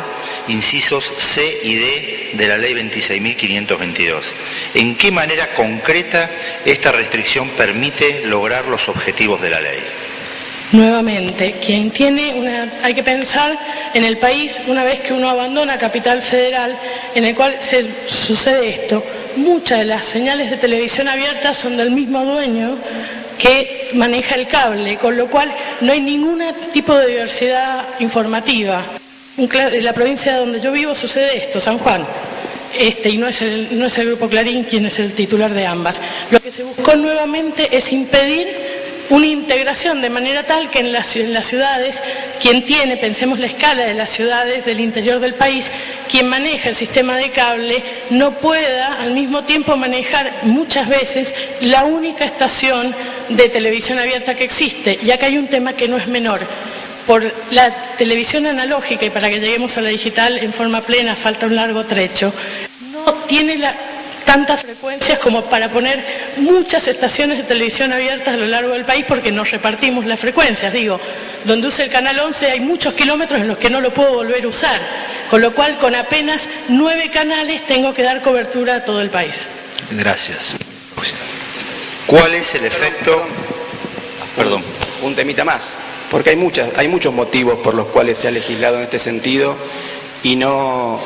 incisos C y D de la Ley 26.522. ¿En qué manera concreta esta restricción permite lograr los objetivos de la ley? Nuevamente, hay que pensar en el país, una vez que uno abandona Capital Federal, en el cual sucede esto. Muchas de las señales de televisión abierta son del mismo dueño que maneja el cable, con lo cual no hay ningún tipo de diversidad informativa. En la provincia donde yo vivo sucede esto, San Juan, y no es el Grupo Clarín quien es el titular de ambas. Lo que se buscó nuevamente es impedir una integración de manera tal que en las ciudades, pensemos la escala de las ciudades del interior del país, quien maneja el sistema de cable no pueda al mismo tiempo manejar muchas veces la única estación de televisión abierta que existe. Y acá hay un tema que no es menor. Por la televisión analógica, y para que lleguemos a la digital en forma plena falta un largo trecho, no tiene tantas frecuencias como para poner muchas estaciones de televisión abiertas a lo largo del país, porque nos repartimos las frecuencias. Donde use el canal 11 hay muchos kilómetros en los que no lo puedo volver a usar, con lo cual con apenas 9 canales tengo que dar cobertura a todo el país. Gracias. ¿Cuál es el efecto? Perdón. Un temita más, porque hay muchos motivos por los cuales se ha legislado en este sentido y no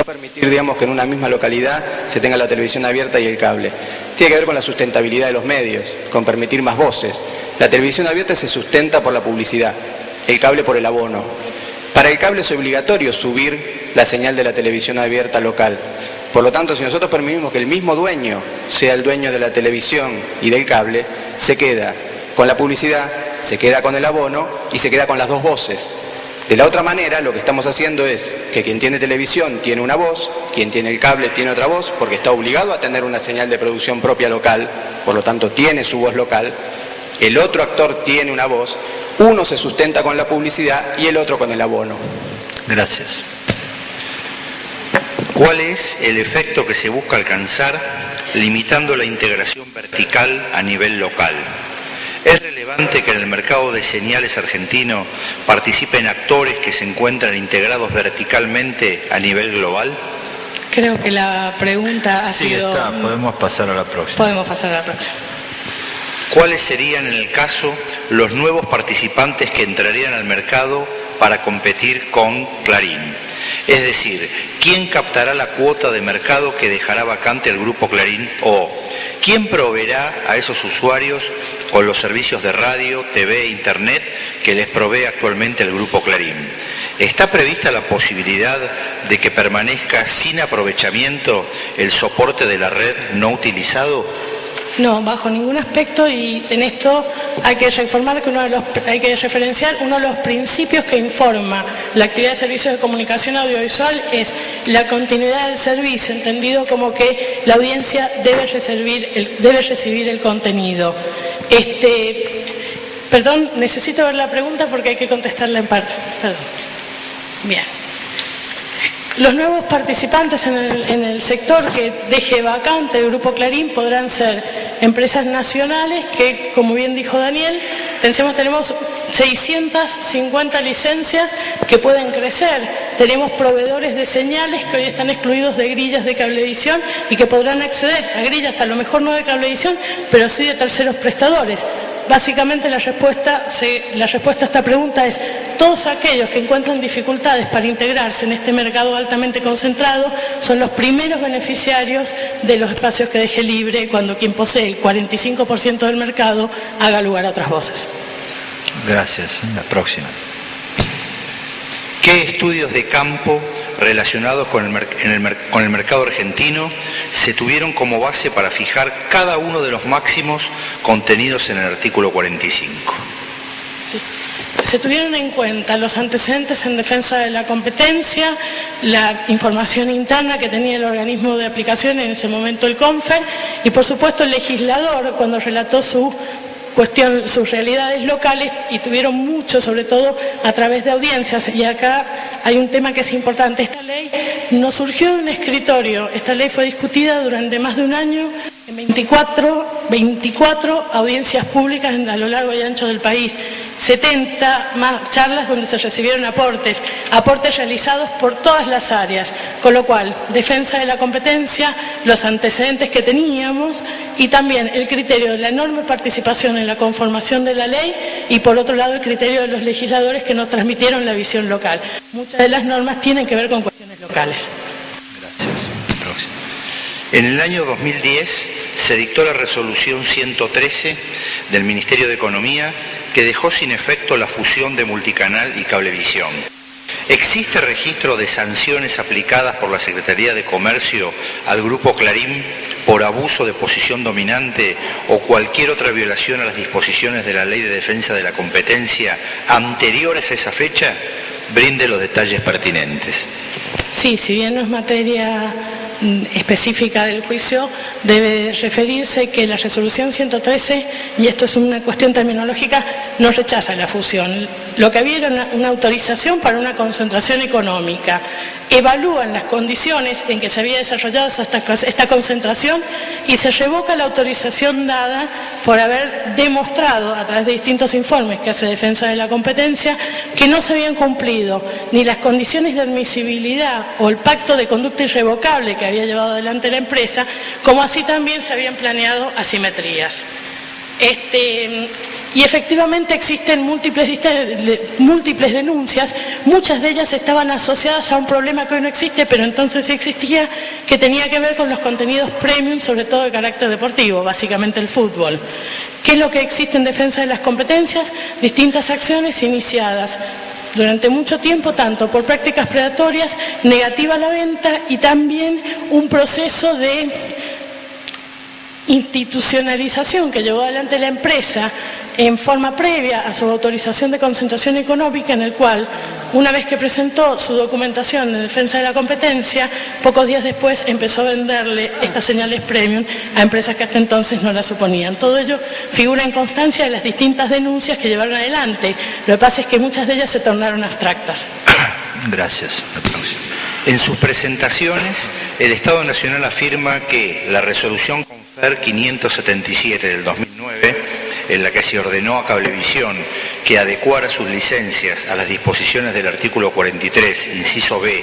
permitir, digamos, que en una misma localidad se tenga la televisión abierta y el cable. Tiene que ver con la sustentabilidad de los medios, con permitir más voces. La televisión abierta se sustenta por la publicidad, el cable por el abono. Para el cable es obligatorio subir la señal de la televisión abierta local. Por lo tanto, si nosotros permitimos que el mismo dueño sea el dueño de la televisión y del cable, se queda con la publicidad, se queda con el abono y se queda con las dos voces. De la otra manera, lo que estamos haciendo es que quien tiene televisión tiene una voz, quien tiene el cable tiene otra voz, porque está obligado a tener una señal de producción propia local, por lo tanto tiene su voz local, el otro actor tiene una voz, uno se sustenta con la publicidad y el otro con el abono. Gracias. ¿Cuál es el efecto que se busca alcanzar limitando la integración vertical a nivel local? ¿Es relevante que en el mercado de señales argentino participen actores que se encuentran integrados verticalmente a nivel global? Creo que la pregunta ha sido... Sí, está. Podemos pasar a la próxima. Podemos pasar a la próxima. ¿Cuáles serían, en el caso, los nuevos participantes que entrarían al mercado para competir con Clarín? Es decir, ¿quién captará la cuota de mercado que dejará vacante el Grupo Clarín? ¿O quién proveerá a esos usuarios con los servicios de radio, TV e Internet que les provee actualmente el Grupo Clarín? ¿Está prevista la posibilidad de que permanezca sin aprovechamiento el soporte de la red no utilizado? No, bajo ningún aspecto, y en esto hay que referenciar uno de los principios que informa la actividad de servicios de comunicación audiovisual es la continuidad del servicio, entendido como que la audiencia debe recibir el contenido. Perdón, necesito ver la pregunta porque hay que contestarla en parte. Perdón. Bien. Los nuevos participantes en el sector que deje vacante el Grupo Clarín podrán ser empresas nacionales que, como bien dijo Daniel, tenemos 650 licencias que pueden crecer. Tenemos proveedores de señales que hoy están excluidos de grillas de cablevisión y que podrán acceder a grillas, a lo mejor no de cablevisión, pero sí de terceros prestadores. Básicamente la respuesta a esta pregunta es: todos aquellos que encuentran dificultades para integrarse en este mercado altamente concentrado son los primeros beneficiarios de los espacios que deje libre cuando quien posee el 45% del mercado haga lugar a otras voces. Gracias. La próxima. ¿Qué estudios de campo relacionados con el mercado argentino se tuvieron como base para fijar cada uno de los máximos contenidos en el artículo 45. Sí. Se tuvieron en cuenta los antecedentes en defensa de la competencia, la información interna que tenía el organismo de aplicación, en ese momento el CONFER, y por supuesto el legislador cuando relató sus realidades locales, y tuvieron mucho, sobre todo a través de audiencias. Y acá hay un tema que es importante. Esta ley no surgió de un escritorio, esta ley fue discutida durante más de un año en 24 audiencias públicas a lo largo y ancho del país, 70 más charlas donde se recibieron aportes realizados por todas las áreas, con lo cual, defensa de la competencia, los antecedentes que teníamos y también el criterio de la enorme participación en la conformación de la ley y por otro lado el criterio de los legisladores que nos transmitieron la visión local. Muchas de las normas tienen que ver con cuestiones locales. Gracias. En el año 2010 se dictó la resolución 113 del Ministerio de Economía que dejó sin efecto la fusión de Multicanal y Cablevisión. ¿Existe registro de sanciones aplicadas por la Secretaría de Comercio al Grupo Clarín por abuso de posición dominante o cualquier otra violación a las disposiciones de la Ley de Defensa de la Competencia anteriores a esa fecha? Brinde los detalles pertinentes. Sí, si bien no es materia específica del juicio, debe referirse que la resolución 113, y esto es una cuestión terminológica, no rechaza la fusión. Lo que había era una autorización para una concentración económica. Evalúan las condiciones en que se había desarrollado esta concentración y se revoca la autorización dada por haber demostrado a través de distintos informes que hace defensa de la competencia que no se habían cumplido ni las condiciones de admisibilidad o el pacto de conducta irrevocable que había llevado adelante la empresa, como así también se habían planeado asimetrías. Y efectivamente existen múltiples denuncias, muchas de ellas estaban asociadas a un problema que hoy no existe, pero entonces sí existía, que tenía que ver con los contenidos premium, sobre todo de carácter deportivo, básicamente el fútbol. ¿Qué es lo que existe en defensa de las competencias? Distintas acciones iniciadas durante mucho tiempo, tanto por prácticas predatorias, negativa a la venta y también un proceso de institucionalización que llevó adelante la empresa en forma previa a su autorización de concentración económica, en el cual, una vez que presentó su documentación en defensa de la competencia, pocos días después empezó a venderle estas señales premium a empresas que hasta entonces no las suponían. Todo ello figura en constancia de las distintas denuncias que llevaron adelante. Lo que pasa es que muchas de ellas se tornaron abstractas. Gracias. En sus presentaciones, el Estado Nacional afirma que la resolución CONFER 577 del 2009, en la que se ordenó a Cablevisión que adecuara sus licencias a las disposiciones del artículo 43, inciso B,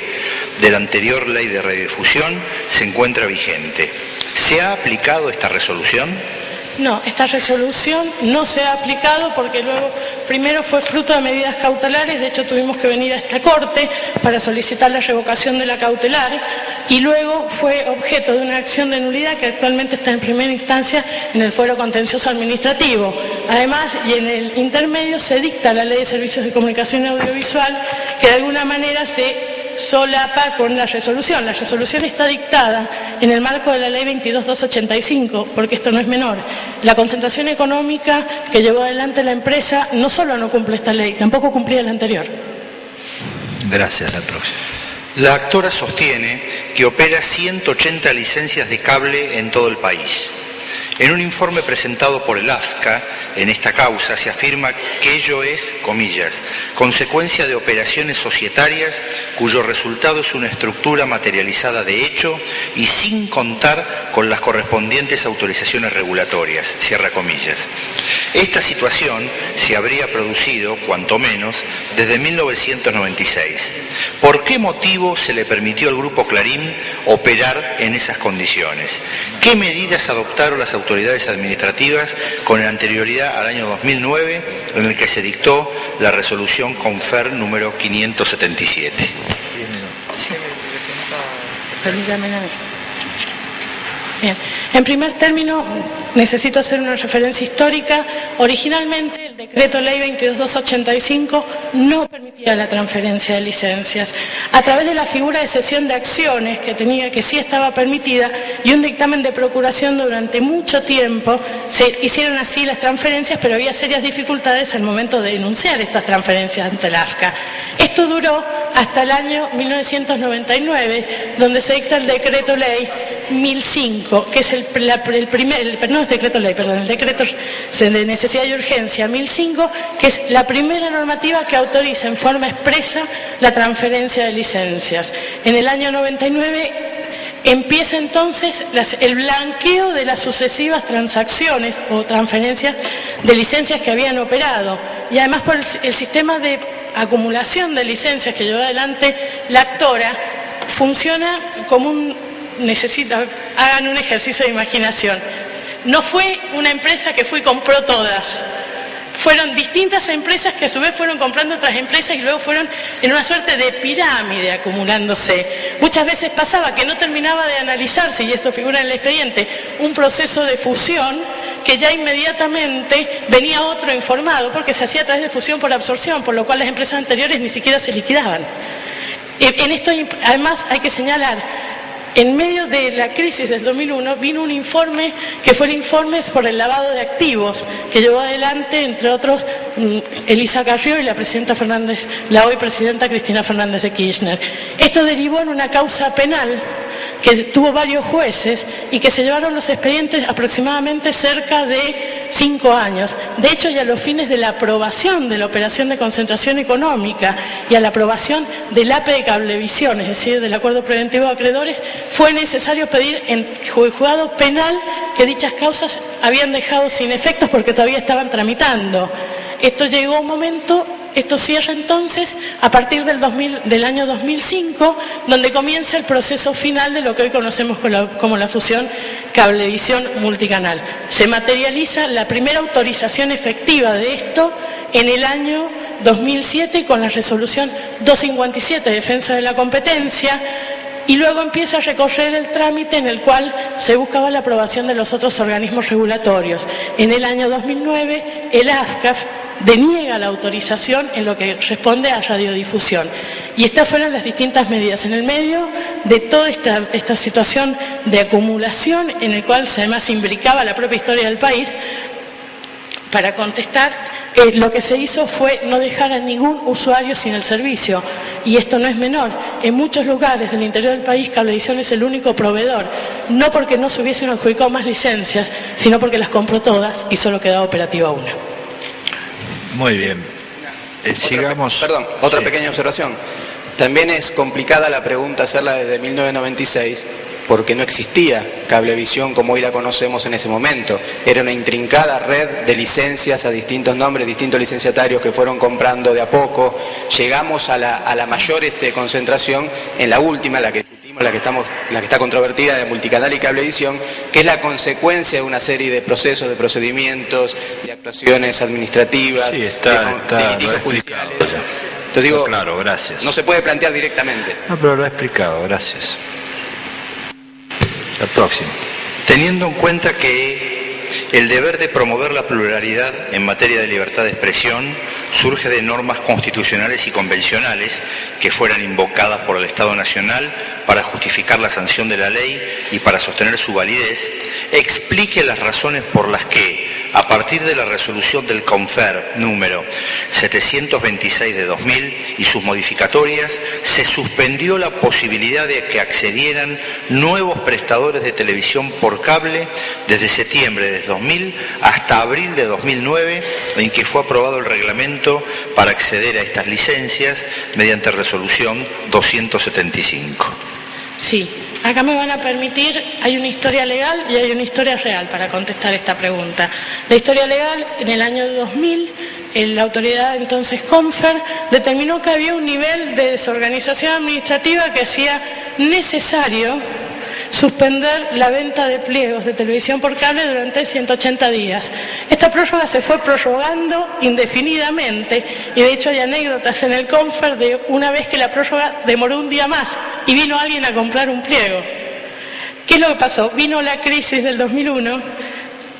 de la anterior Ley de Radiodifusión, se encuentra vigente. ¿Se ha aplicado esta resolución? No, esta resolución no se ha aplicado porque luego, primero fue fruto de medidas cautelares, de hecho tuvimos que venir a esta Corte para solicitar la revocación de la cautelar, y luego fue objeto de una acción de nulidad que actualmente está en primera instancia en el fuero contencioso administrativo. Además, y en el intermedio se dicta la Ley de Servicios de Comunicación Audiovisual, que de alguna manera se solapa con la resolución. La resolución está dictada en el marco de la Ley 22.285, porque esto no es menor. La concentración económica que llevó adelante la empresa no solo no cumple esta ley, tampoco cumplía la anterior. Gracias. La próxima. La actora sostiene que opera 180 licencias de cable en todo el país. En un informe presentado por el AFSCA, en esta causa se afirma que ello es, comillas, consecuencia de operaciones societarias cuyo resultado es una estructura materializada de hecho y sin contar con las correspondientes autorizaciones regulatorias, cierra comillas. Esta situación se habría producido, cuanto menos, desde 1996. ¿Por qué motivo se le permitió al Grupo Clarín operar en esas condiciones? ¿Qué medidas adoptaron las autoridades administrativas con anterioridad al año 2009, en el que se dictó la resolución CONFER número 577? Sí. Bien. En primer término, necesito hacer una referencia histórica. Originalmente, el decreto ley 22285 no permitía la transferencia de licencias. A través de la figura de cesión de acciones que sí estaba permitida y un dictamen de procuración durante mucho tiempo, se hicieron así las transferencias, pero había serias dificultades al momento de denunciar estas transferencias ante la AFCA. Esto duró hasta el año 1999, donde se dicta el decreto ley 1005, que es el decreto de necesidad y urgencia 1005, que es la primera normativa que autoriza en forma expresa la transferencia de licencias. En el año 99 empieza entonces el blanqueo de las sucesivas transacciones o transferencias de licencias que habían operado, y además por el sistema de acumulación de licencias que llevó adelante la actora, funciona como hagan un ejercicio de imaginación. No fue una empresa que fue y compró todas. Fueron distintas empresas que a su vez fueron comprando otras empresas y luego fueron en una suerte de pirámide acumulándose. Muchas veces pasaba que no terminaba de analizarse, y esto figura en el expediente, un proceso de fusión que ya inmediatamente venía otro informado, porque se hacía a través de fusión por absorción, por lo cual las empresas anteriores ni siquiera se liquidaban. En esto además hay que señalar, en medio de la crisis del 2001 vino un informe que fue el informe sobre el lavado de activos que llevó adelante, entre otros, Elisa Carrió y la hoy presidenta Cristina Fernández de Kirchner. Esto derivó en una causa penal que tuvo varios jueces y que se llevaron los expedientes aproximadamente cerca de 5 años. De hecho, ya a los fines de la aprobación de la operación de concentración económica y a la aprobación del APE de Cablevisión, es decir, del Acuerdo Preventivo de Acreedores, fue necesario pedir en juzgado penal que dichas causas habían dejado sin efectos porque todavía estaban tramitando. Esto llegó a un momento. Esto cierra entonces a partir del año 2005, donde comienza el proceso final de lo que hoy conocemos como la fusión Cablevisión Multicanal. Se materializa la primera autorización efectiva de esto en el año 2007 con la resolución 257 de defensa de la competencia, y luego empieza a recorrer el trámite en el cual se buscaba la aprobación de los otros organismos regulatorios. En el año 2009, el AFCAF deniega la autorización en lo que responde a radiodifusión. Y estas fueron las distintas medidas. En el medio de toda esta situación de acumulación, en el cual además se imbricaba la propia historia del país, para contestar, lo que se hizo fue no dejar a ningún usuario sin el servicio, y esto no es menor. En muchos lugares del interior del país, Cablevisión es el único proveedor, no porque no se hubiesen adjudicado más licencias, sino porque las compró todas y solo quedaba operativa una. Muy bien. Sigamos. Otra pequeña observación. También es complicada la pregunta hacerla desde 1996, porque no existía Cablevisión como hoy la conocemos en ese momento. Era una intrincada red de licencias a distintos nombres, distintos licenciatarios que fueron comprando de a poco. Llegamos a la mayor concentración en la última, la que discutimos, la que está controvertida, de Multicanal y Cablevisión, que es la consecuencia de una serie de procesos, de procedimientos, de actuaciones administrativas, de litigios judiciales. Entonces digo, claro, gracias. No se puede plantear directamente. No, pero lo he explicado, gracias. La próxima. Teniendo en cuenta que el deber de promover la pluralidad en materia de libertad de expresión surge de normas constitucionales y convencionales que fueran invocadas por el Estado Nacional para justificar la sanción de la ley y para sostener su validez, explique las razones por las que, a partir de la resolución del CONFER número 726 de 2000 y sus modificatorias, se suspendió la posibilidad de que accedieran nuevos prestadores de televisión por cable desde septiembre de 2000 hasta abril de 2009, en que fue aprobado el reglamento para acceder a estas licencias mediante resolución 275. Sí, acá me van a permitir, hay una historia legal y hay una historia real para contestar esta pregunta. La historia legal, en el año 2000, la autoridad entonces CONFER determinó que había un nivel de desorganización administrativa que hacía necesario suspender la venta de pliegos de televisión por cable durante 180 días. Esta prórroga se fue prorrogando indefinidamente y de hecho hay anécdotas en el CONFER de una vez que la prórroga demoró un día más y vino alguien a comprar un pliego. ¿Qué es lo que pasó? Vino la crisis del 2001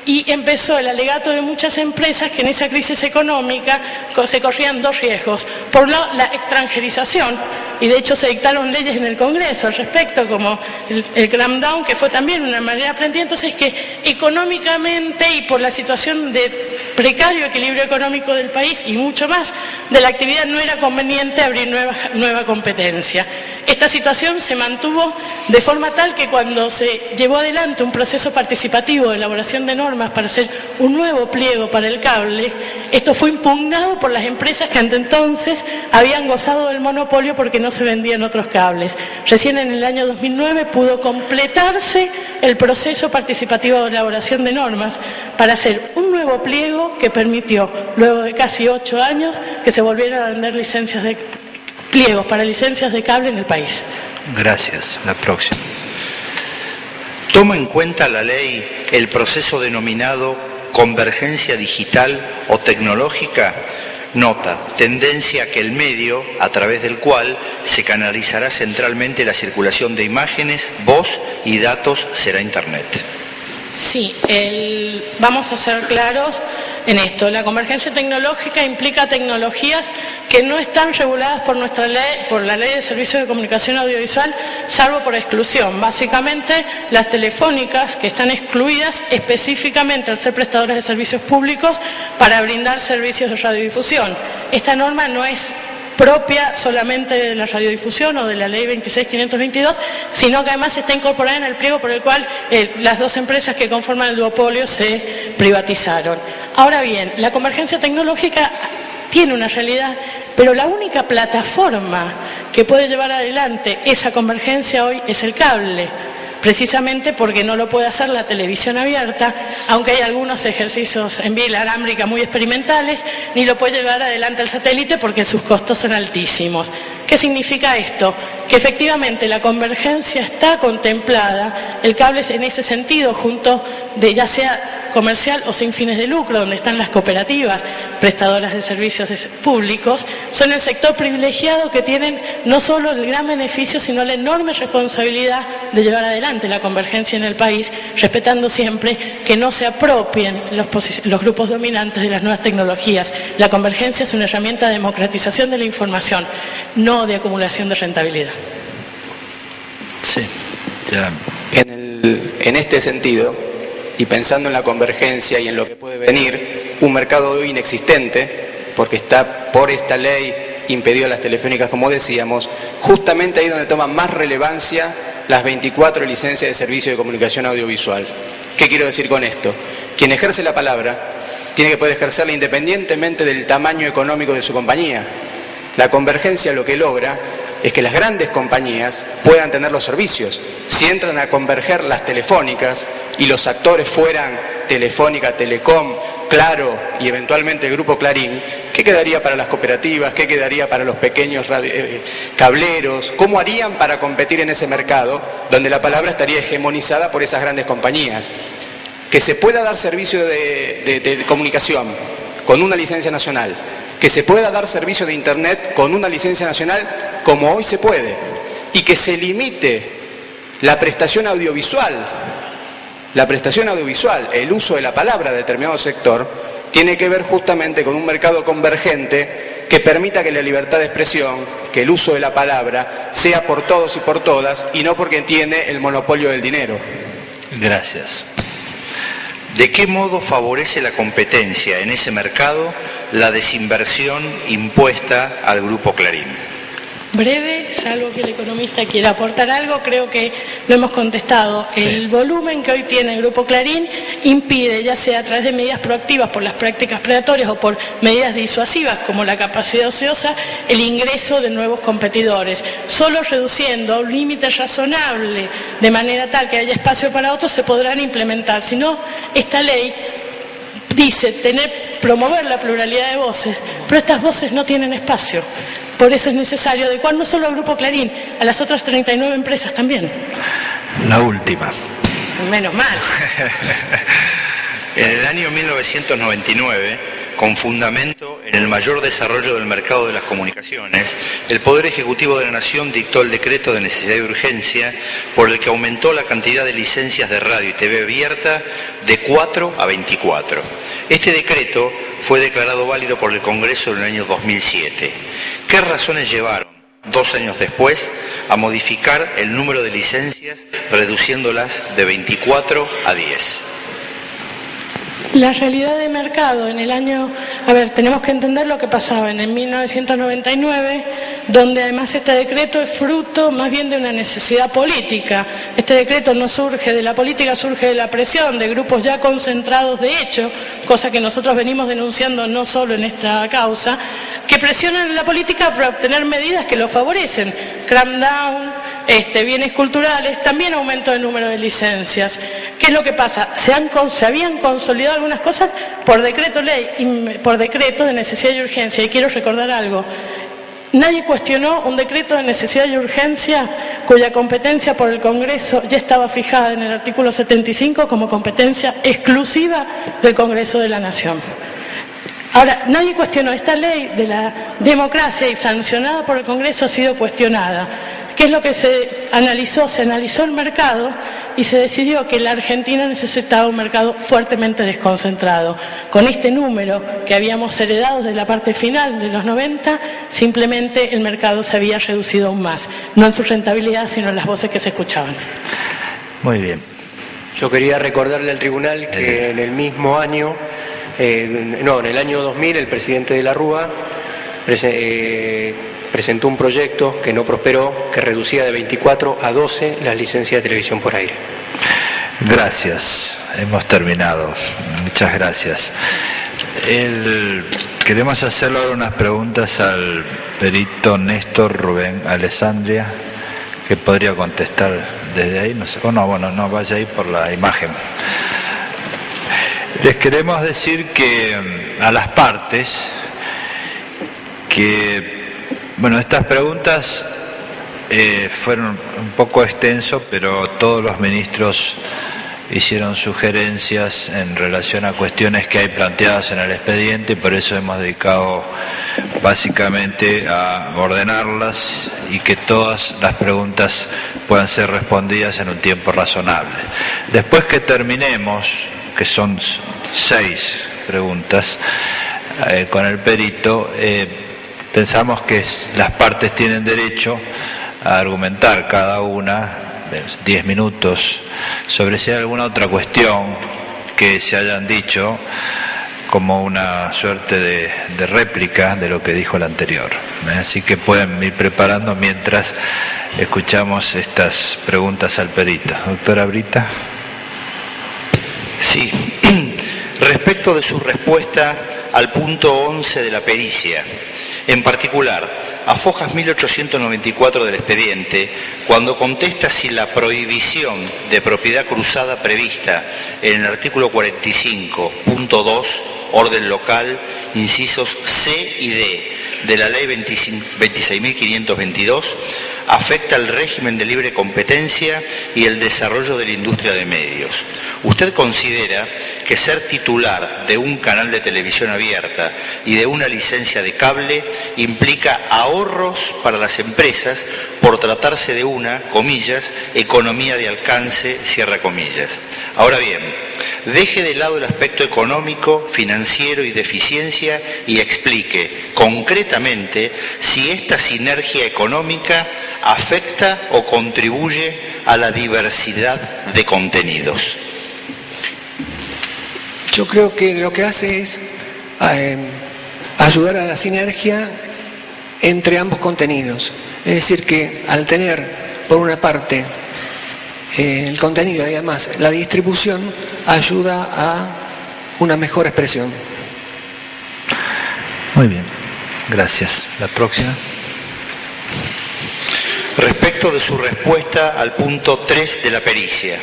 y empezó el alegato de muchas empresas que en esa crisis económica se corrían dos riesgos. Por un lado, la extranjerización, y de hecho se dictaron leyes en el Congreso al respecto, como el crackdown, que fue también una manera aprendida. Entonces, que económicamente y por la situación de precario equilibrio económico del país y mucho más de la actividad, no era conveniente abrir nueva competencia. Esta situación se mantuvo de forma tal que cuando se llevó adelante un proceso participativo de elaboración de normas para hacer un nuevo pliego para el cable, esto fue impugnado por las empresas que hasta entonces habían gozado del monopolio porque no se vendían otros cables. Recién en el año 2009 pudo completarse el proceso participativo de elaboración de normas para hacer un nuevo pliego que permitió, luego de casi 8 años, que se volvieran a vender pliegos para licencias de cable en el país. Gracias. La próxima. ¿Toma en cuenta la ley el proceso denominado convergencia digital o tecnológica? Nota, tendencia a que el medio a través del cual se canalizará centralmente la circulación de imágenes, voz y datos será Internet. Sí, vamos a ser claros en esto. La convergencia tecnológica implica tecnologías que no están reguladas por nuestra ley, por la Ley de Servicios de Comunicación Audiovisual, salvo por exclusión. Básicamente, las telefónicas que están excluidas específicamente al ser prestadoras de servicios públicos para brindar servicios de radiodifusión. Esta norma no es propia solamente de la radiodifusión o de la ley 26.522, sino que además está incorporada en el pliego por el cual las dos empresas que conforman el duopolio se privatizaron. Ahora bien, la convergencia tecnológica tiene una realidad, pero la única plataforma que puede llevar adelante esa convergencia hoy es el cable, precisamente porque no lo puede hacer la televisión abierta, aunque hay algunos ejercicios en vía inalámbrica muy experimentales, ni lo puede llevar adelante el satélite porque sus costos son altísimos. ¿Qué significa esto? Que efectivamente la convergencia está contemplada, el cable es en ese sentido, junto de ya sea comercial o sin fines de lucro, donde están las cooperativas prestadoras de servicios públicos, son el sector privilegiado que tienen no solo el gran beneficio, sino la enorme responsabilidad de llevar adelante la convergencia en el país, respetando siempre que no se apropien los grupos dominantes de las nuevas tecnologías. La convergencia es una herramienta de democratización de la información, no de acumulación de rentabilidad. Sí, ya. En este sentido, y pensando en la convergencia y en lo que puede venir, un mercado hoy inexistente, porque está por esta ley impedido a las telefónicas, como decíamos, justamente ahí donde toman más relevancia las 24 licencias de servicio de comunicación audiovisual. ¿Qué quiero decir con esto? Quien ejerce la palabra tiene que poder ejercerla independientemente del tamaño económico de su compañía. La convergencia lo que logra es que las grandes compañías puedan tener los servicios. Si entran a converger las telefónicas y los actores fueran Telefónica, Telecom, Claro y eventualmente el Grupo Clarín, ¿qué quedaría para las cooperativas? ¿Qué quedaría para los pequeños cableros? ¿Cómo harían para competir en ese mercado donde la palabra estaría hegemonizada por esas grandes compañías? Que se pueda dar servicio de comunicación con una licencia nacional, que se pueda dar servicio de Internet con una licencia nacional como hoy se puede, y que se limite la prestación audiovisual. La prestación audiovisual, el uso de la palabra de determinado sector, tiene que ver justamente con un mercado convergente que permita que la libertad de expresión, que el uso de la palabra, sea por todos y por todas, y no porque tiene el monopolio del dinero. Gracias. ¿De qué modo favorece la competencia en ese mercado la desinversión impuesta al Grupo Clarín? Breve, salvo que el economista quiera aportar algo, creo que lo hemos contestado. El volumen que hoy tiene el Grupo Clarín impide, ya sea a través de medidas proactivas por las prácticas predatorias o por medidas disuasivas como la capacidad ociosa, el ingreso de nuevos competidores. Solo reduciendo a un límite razonable, de manera tal que haya espacio para otros, se podrán implementar. Si no, esta ley dice promover la pluralidad de voces, pero estas voces no tienen espacio. Por eso es necesario adecuar no solo al Grupo Clarín, a las otras 39 empresas también. La última. Menos mal. En el año 1999, con fundamento en el mayor desarrollo del mercado de las comunicaciones, el Poder Ejecutivo de la Nación dictó el decreto de necesidad y urgencia por el que aumentó la cantidad de licencias de radio y TV abierta de 4 a 24. Este decreto fue declarado válido por el Congreso en el año 2007. ¿Qué razones llevaron, 2 años después, a modificar el número de licencias, reduciéndolas de 24 a 10? La realidad de mercado en el año... tenemos que entender lo que pasaba en el 1999, donde además este decreto es fruto más bien de una necesidad política. Este decreto no surge de la política, surge de la presión de grupos ya concentrados de hecho, cosa que nosotros venimos denunciando no solo en esta causa, que presionan la política para obtener medidas que lo favorecen. Cramdown, bienes culturales, también aumento del número de licencias. ¿Qué es lo que pasa? Se habían consolidado algunas cosas por decreto ley, por decreto de necesidad y urgencia. Y quiero recordar algo. Nadie cuestionó un decreto de necesidad y urgencia cuya competencia por el Congreso ya estaba fijada en el artículo 75 como competencia exclusiva del Congreso de la Nación. Ahora, nadie cuestionó esta ley de la democracia y sancionada por el Congreso ha sido cuestionada. ¿Qué es lo que se analizó? Se analizó el mercado y se decidió que la Argentina necesitaba un mercado fuertemente desconcentrado. Con este número que habíamos heredado de la parte final de los 90, simplemente el mercado se había reducido aún más, no en su rentabilidad, sino en las voces que se escuchaban. Muy bien. Yo quería recordarle al tribunal que en el mismo año, en el año 2000, el presidente de la Rúa presentó un proyecto que no prosperó, que reducía de 24 a 12 las licencias de televisión por aire. Gracias, hemos terminado. Muchas gracias. Queremos hacerle ahora unas preguntas al perito Néstor Rubén Alessandria, que podría contestar desde ahí, no sé, no vaya ahí por la imagen. Les queremos decir que a las partes que estas preguntas fueron un poco extenso, pero todos los ministros hicieron sugerencias en relación a cuestiones que hay planteadas en el expediente y por eso hemos dedicado básicamente a ordenarlas y que todas las preguntas puedan ser respondidas en un tiempo razonable. Después que terminemos, que son 6 preguntas, con el perito, pensamos que las partes tienen derecho a argumentar cada una 10 minutos sobre si hay alguna otra cuestión que se hayan dicho como una suerte de réplica de lo que dijo el anterior. Así que pueden ir preparando mientras escuchamos estas preguntas al perito. Doctora Brita. Sí, respecto de su respuesta al punto 11 de la pericia, en particular, a fojas 1894 del expediente, cuando contesta si la prohibición de propiedad cruzada prevista en el artículo 45.2, orden local, incisos C y D, de la ley 26.522, afecta el régimen de libre competencia y el desarrollo de la industria de medios. ¿Usted considera que ser titular de un canal de televisión abierta y de una licencia de cable implica ahorros para las empresas por tratarse de una, comillas, economía de alcance, cierra comillas? Ahora bien, deje de lado el aspecto económico, financiero y de eficiencia y explique concretamente si esta sinergia económica afecta o contribuye a la diversidad de contenidos. Yo creo que lo que hace es ayudar a la sinergia entre ambos contenidos. Es decir, que al tener, por una parte, el contenido y además la distribución, ayuda a una mejor expresión. Muy bien, gracias. La próxima. Respecto de su respuesta al punto 3 de la pericia,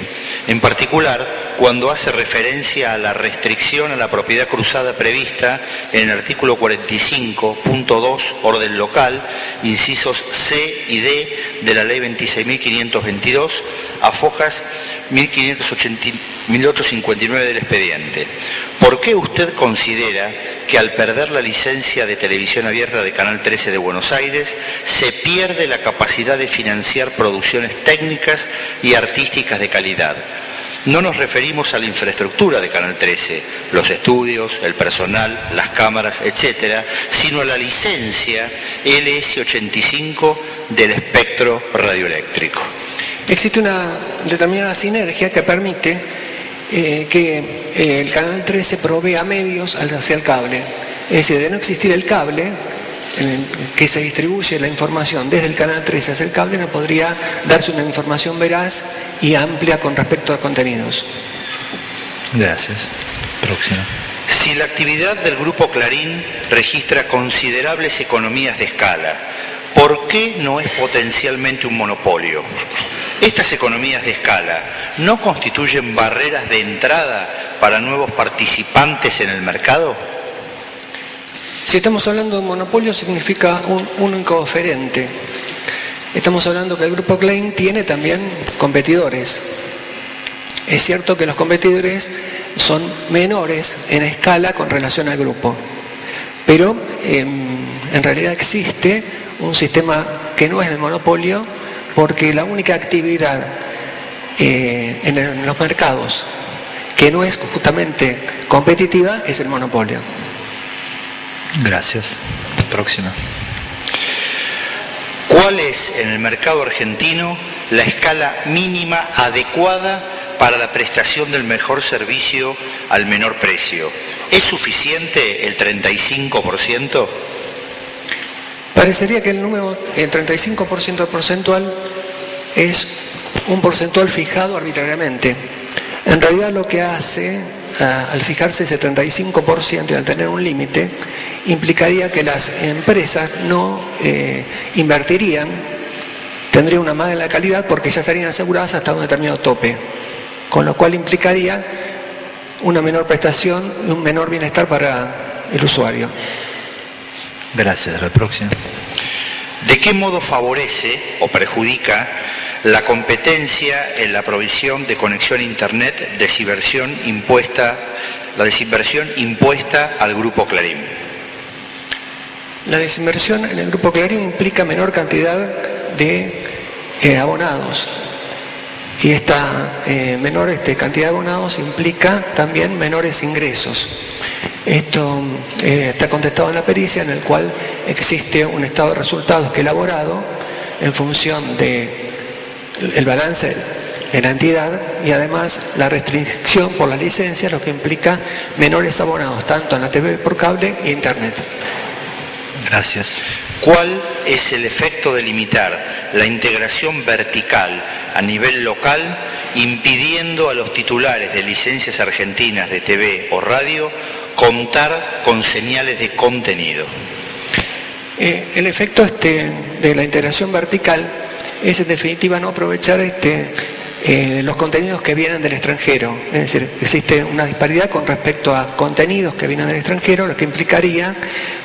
en particular, cuando hace referencia a la restricción a la propiedad cruzada prevista en el artículo 45.2, orden local, incisos C y D de la ley 26.522, a fojas 1859 del expediente. ¿Por qué usted considera que al perder la licencia de televisión abierta de Canal 13 de Buenos Aires se pierde la capacidad de financiar producciones técnicas y artísticas de calidad? No nos referimos a la infraestructura de Canal 13, los estudios, el personal, las cámaras, etcétera, sino a la licencia LS85 del espectro radioeléctrico. Existe una determinada sinergia que permite que el Canal 13 provea medios hacia el cable. Es decir, de no existir el cable, que se distribuye la información desde el Canal 13 hacia el cable, no podría darse una información veraz y amplia con respecto a contenidos. Gracias. Próximo. Si la actividad del Grupo Clarín registra considerables economías de escala, ¿por qué no es potencialmente un monopolio? ¿Estas economías de escala no constituyen barreras de entrada para nuevos participantes en el mercado? Si estamos hablando de un monopolio, significa un único oferente. Estamos hablando que el Grupo Clarín tiene también competidores. Es cierto que los competidores son menores en escala con relación al grupo, pero en realidad existe un sistema que no es el monopolio, porque la única actividad en los mercados que no es justamente competitiva es el monopolio. Gracias. Próxima. ¿Cuál es en el mercado argentino la escala mínima adecuada para la prestación del mejor servicio al menor precio? ¿Es suficiente el 35%? Parecería que el 35% porcentual es un porcentual fijado arbitrariamente. En realidad lo que hace, al fijarse ese 35% y al tener un límite, implicaría que las empresas no invertirían, tendrían una mala calidad porque ya estarían aseguradas hasta un determinado tope, con lo cual implicaría una menor prestación y un menor bienestar para el usuario. Gracias. La próxima. ¿De qué modo favorece o perjudica la competencia en la provisión de conexión a Internet la desinversión impuesta al Grupo Clarín? La desinversión en el Grupo Clarín implica menor cantidad de abonados, y esta menor cantidad de abonados implica también menores ingresos. Esto está contestado en la pericia, en el cual existe un estado de resultados que elaborado en función del balance de la entidad y además la restricción por las licencias, lo que implica menores abonados tanto en la TV por cable e Internet. Gracias. ¿Cuál es el efecto de limitar la integración vertical a nivel local, impidiendo a los titulares de licencias argentinas de TV o radio contar con señales de contenido? El efecto de la integración vertical es en definitiva no aprovechar los contenidos que vienen del extranjero. Es decir, existe una disparidad con respecto a contenidos que vienen del extranjero, lo que implicaría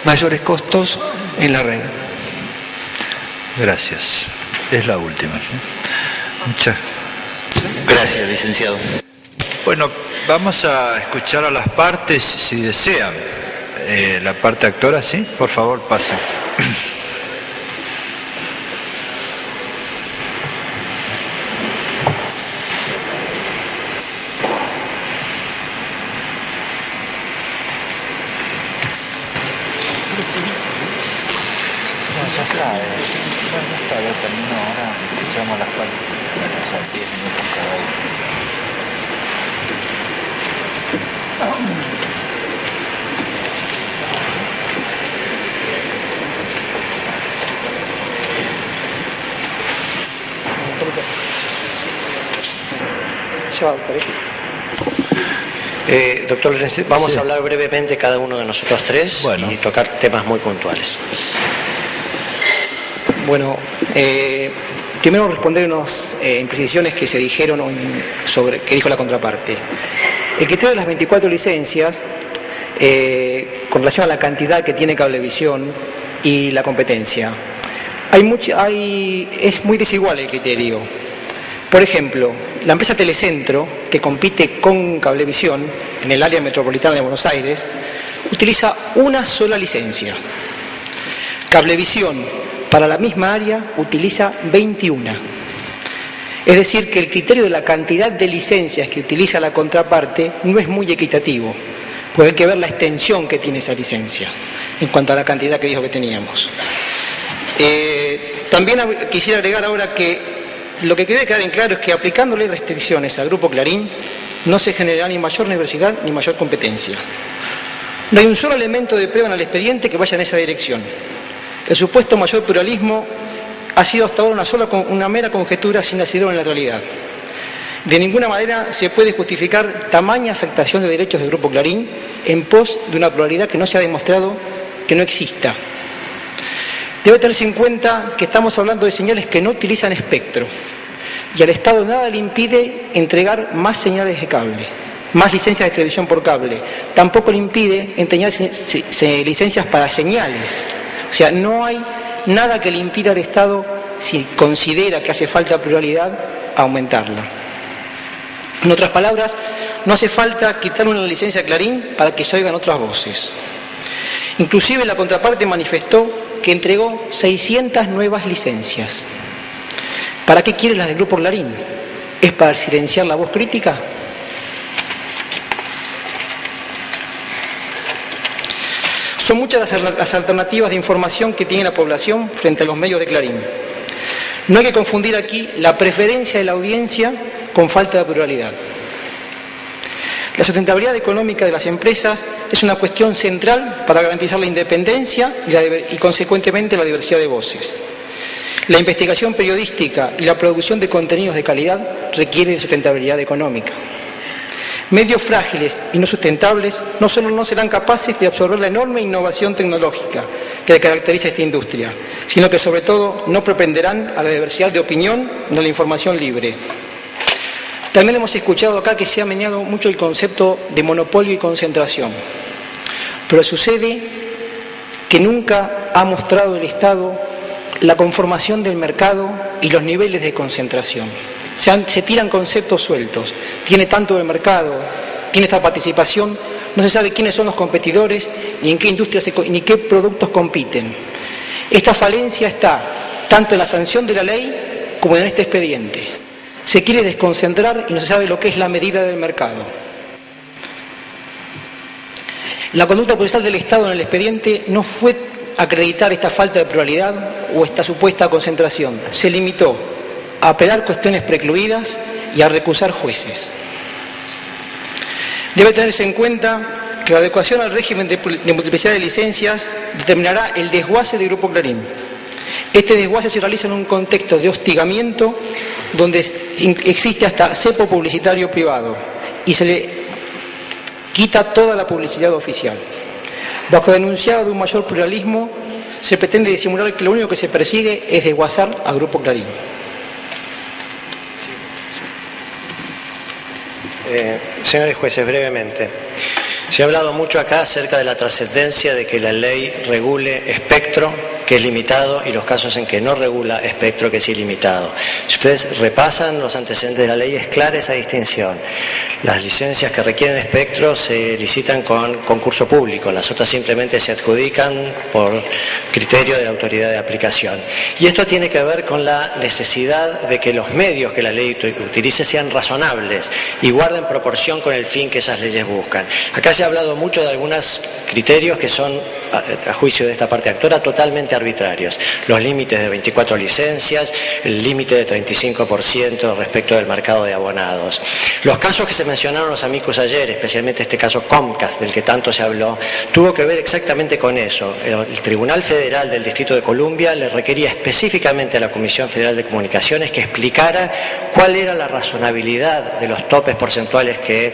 mayores costos en la red. Gracias. Es la última. Muchas gracias, licenciado. Bueno, vamos a escuchar a las partes si desean. La parte actora, sí, por favor, pasen. Ya terminó, ahora escuchamos las partes. Son 10 minutos cada uno. Doctor Lorenzi, vamos a hablar brevemente cada uno de nosotros tres y tocar temas muy puntuales. Bueno, Primero responder unas imprecisiones que se dijeron sobre que dijo la contraparte. El criterio de las 24 licencias, con relación a la cantidad que tiene Cablevisión y la competencia, es muy desigual el criterio. Por ejemplo, la empresa Telecentro, que compite con Cablevisión en el área metropolitana de Buenos Aires, utiliza una sola licencia. Cablevisión, para la misma área, utiliza 21. Es decir, que el criterio de la cantidad de licencias que utiliza la contraparte no es muy equitativo, porque hay que ver la extensión que tiene esa licencia en cuanto a la cantidad que dijo que teníamos. También quisiera agregar ahora que lo que debe quedar en claro es que aplicándole restricciones al Grupo Clarín no se generará ni mayor universidad ni mayor competencia. No hay un solo elemento de prueba en el expediente que vaya en esa dirección. El supuesto mayor pluralismo ha sido hasta ahora una mera conjetura sin asidero en la realidad. De ninguna manera se puede justificar tamaña afectación de derechos del Grupo Clarín en pos de una pluralidad que no se ha demostrado que no exista. Debe tenerse en cuenta que estamos hablando de señales que no utilizan espectro y al Estado nada le impide entregar más señales de cable, más licencias de televisión por cable. Tampoco le impide entregar licencias para señales. O sea, no hay nada que le impida al Estado, si considera que hace falta pluralidad, aumentarla. En otras palabras, no hace falta quitar una licencia a Clarín para que se oigan otras voces. Inclusive la contraparte manifestó que entregó 600 nuevas licencias. ¿Para qué quiere las del Grupo Clarín? ¿Es para silenciar la voz crítica? Son muchas las alternativas de información que tiene la población frente a los medios de Clarín. No hay que confundir aquí la preferencia de la audiencia con falta de pluralidad. La sustentabilidad económica de las empresas es una cuestión central para garantizar la independencia y consecuentemente la diversidad de voces. La investigación periodística y la producción de contenidos de calidad requiere de sustentabilidad económica. Medios frágiles y no sustentables no solo no serán capaces de absorber la enorme innovación tecnológica que caracteriza esta industria, sino que sobre todo no propenderán a la diversidad de opinión ni a la información libre. También hemos escuchado acá que se ha meneado mucho el concepto de monopolio y concentración, pero sucede que nunca ha mostrado el Estado la conformación del mercado y los niveles de concentración. Se tiran conceptos sueltos. Tiene tanto el mercado, tiene esta participación, no se sabe quiénes son los competidores ni en qué industrias ni qué productos compiten. Esta falencia está tanto en la sanción de la ley como en este expediente. Se quiere desconcentrar y no se sabe lo que es la medida del mercado. La conducta procesal del Estado en el expediente no fue acreditar esta falta de pluralidad o esta supuesta concentración. Se limitó a apelar cuestiones precluidas y a recusar jueces. Debe tenerse en cuenta que la adecuación al régimen de multiplicidad de licencias determinará el desguace del Grupo Clarín. Este desguace se realiza en un contexto de hostigamiento donde existe hasta cepo publicitario privado y se le quita toda la publicidad oficial. Bajo el enunciado de un mayor pluralismo, se pretende disimular que lo único que se persigue es desguazar al Grupo Clarín. Señores jueces, brevemente. Se ha hablado mucho acá acerca de la trascendencia de que la ley regule espectro, que es limitado, y los casos en que no regula espectro, que es ilimitado. Si ustedes repasan los antecedentes de la ley, es clara esa distinción. Las licencias que requieren espectro se licitan con concurso público, las otras simplemente se adjudican por criterio de la autoridad de aplicación. Y esto tiene que ver con la necesidad de que los medios que la ley utilice sean razonables y guarden proporción con el fin que esas leyes buscan. Acá se ha hablado mucho de algunos criterios que son, a juicio de esta parte actora, totalmente arbitrarios. Los límites de 24 licencias, el límite de 35% respecto del mercado de abonados. Los casos que se mencionaron los amigos ayer, especialmente este caso Comcast, del que tanto se habló, tuvo que ver exactamente con eso. El Tribunal Federal del Distrito de Columbia le requería específicamente a la Comisión Federal de Comunicaciones que explicara cuál era la razonabilidad de los topes porcentuales que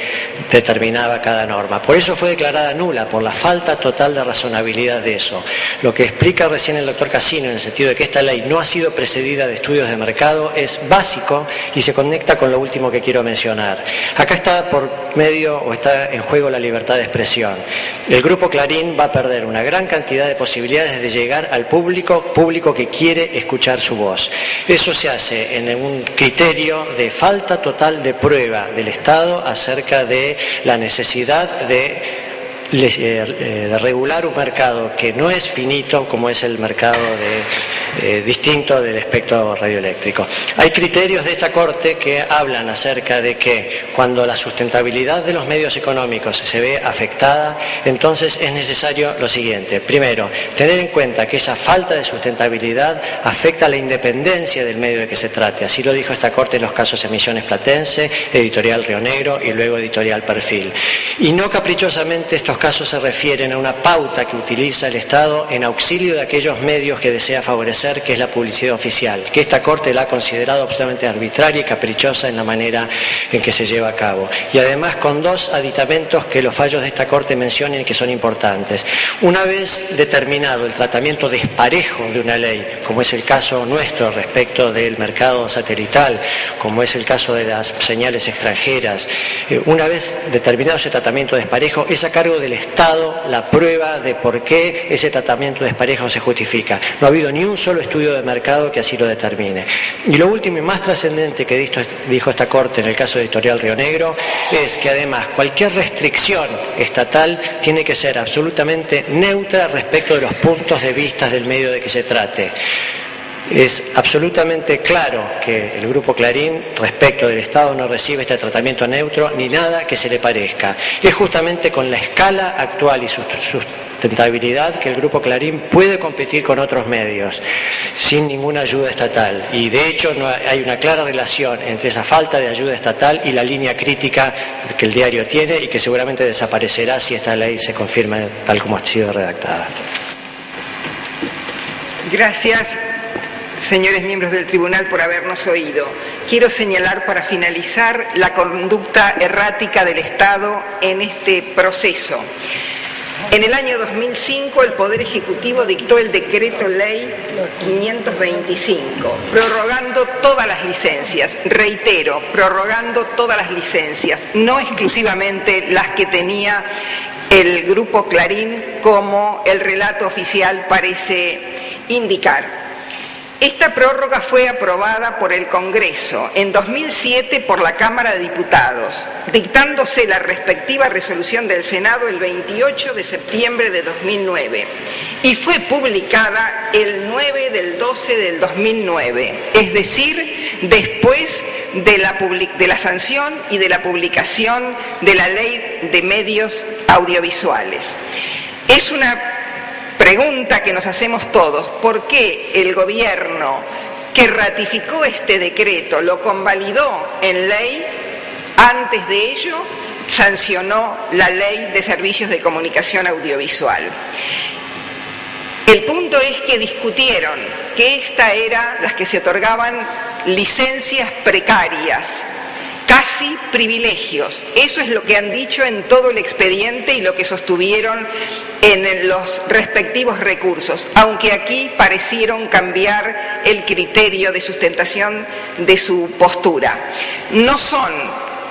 determinaba cada norma. Por eso fue declarada nula, por la falta total de razonabilidad de eso. Lo que explica recién recién el doctor Casino, en el sentido de que esta ley no ha sido precedida de estudios de mercado, es básico y se conecta con lo último que quiero mencionar. Acá está está en juego la libertad de expresión. El Grupo Clarín va a perder una gran cantidad de posibilidades de llegar al público que quiere escuchar su voz. Eso se hace en un criterio de falta total de prueba del Estado acerca de la necesidad de regular un mercado que no es finito como es el mercado distinto del espectro radioeléctrico. Hay criterios de esta Corte que hablan acerca de que cuando la sustentabilidad de los medios económicos se ve afectada, entonces es necesario lo siguiente. Primero, tener en cuenta que esa falta de sustentabilidad afecta la independencia del medio de que se trate. Así lo dijo esta Corte en los casos Emisiones Platense, Editorial Río Negro y luego Editorial Perfil. Y no caprichosamente estos casos se refieren a una pauta que utiliza el Estado en auxilio de aquellos medios que desea favorecer, que es la publicidad oficial, que esta Corte la ha considerado absolutamente arbitraria y caprichosa en la manera en que se lleva a cabo. Y además con dos aditamentos que los fallos de esta Corte mencionan y que son importantes. Una vez determinado el tratamiento desparejo de una ley, como es el caso nuestro respecto del mercado satelital, como es el caso de las señales extranjeras, una vez determinado ese tratamiento desparejo, es a cargo del Estado la prueba de por qué ese tratamiento desparejo se justifica. No ha habido ni un solo estudio de mercado que así lo determine. Y lo último y más trascendente que dijo esta Corte en el caso de Editorial Río Negro es que además cualquier restricción estatal tiene que ser absolutamente neutra respecto de los puntos de vista del medio de que se trate. Es absolutamente claro que el Grupo Clarín respecto del Estado no recibe este tratamiento neutro ni nada que se le parezca. Es justamente con la escala actual y su sustentabilidad que el Grupo Clarín puede competir con otros medios sin ninguna ayuda estatal. Y de hecho hay una clara relación entre esa falta de ayuda estatal y la línea crítica que el diario tiene y que seguramente desaparecerá si esta ley se confirma tal como ha sido redactada. Gracias, señores miembros del Tribunal, por habernos oído. Quiero señalar para finalizar la conducta errática del Estado en este proceso. En el año 2005 el Poder Ejecutivo dictó el Decreto Ley 525, prorrogando todas las licencias, reitero, prorrogando todas las licencias, no exclusivamente las que tenía el Grupo Clarín, como el relato oficial parece indicar. Esta prórroga fue aprobada por el Congreso en 2007 por la Cámara de Diputados, dictándose la respectiva resolución del Senado el 28 de septiembre de 2009 y fue publicada el 9 del 12 del 2009, es decir, después de la sanción y de la publicación de la Ley de Medios Audiovisuales. Es una pregunta que nos hacemos todos: ¿por qué el gobierno que ratificó este decreto, lo convalidó en ley, antes de ello sancionó la Ley de Servicios de Comunicación Audiovisual? El punto es que discutieron que esta era las que se otorgaban licencias precarias, casi privilegios. Eso es lo que han dicho en todo el expediente y lo que sostuvieron en los respectivos recursos, aunque aquí parecieron cambiar el criterio de sustentación de su postura. No son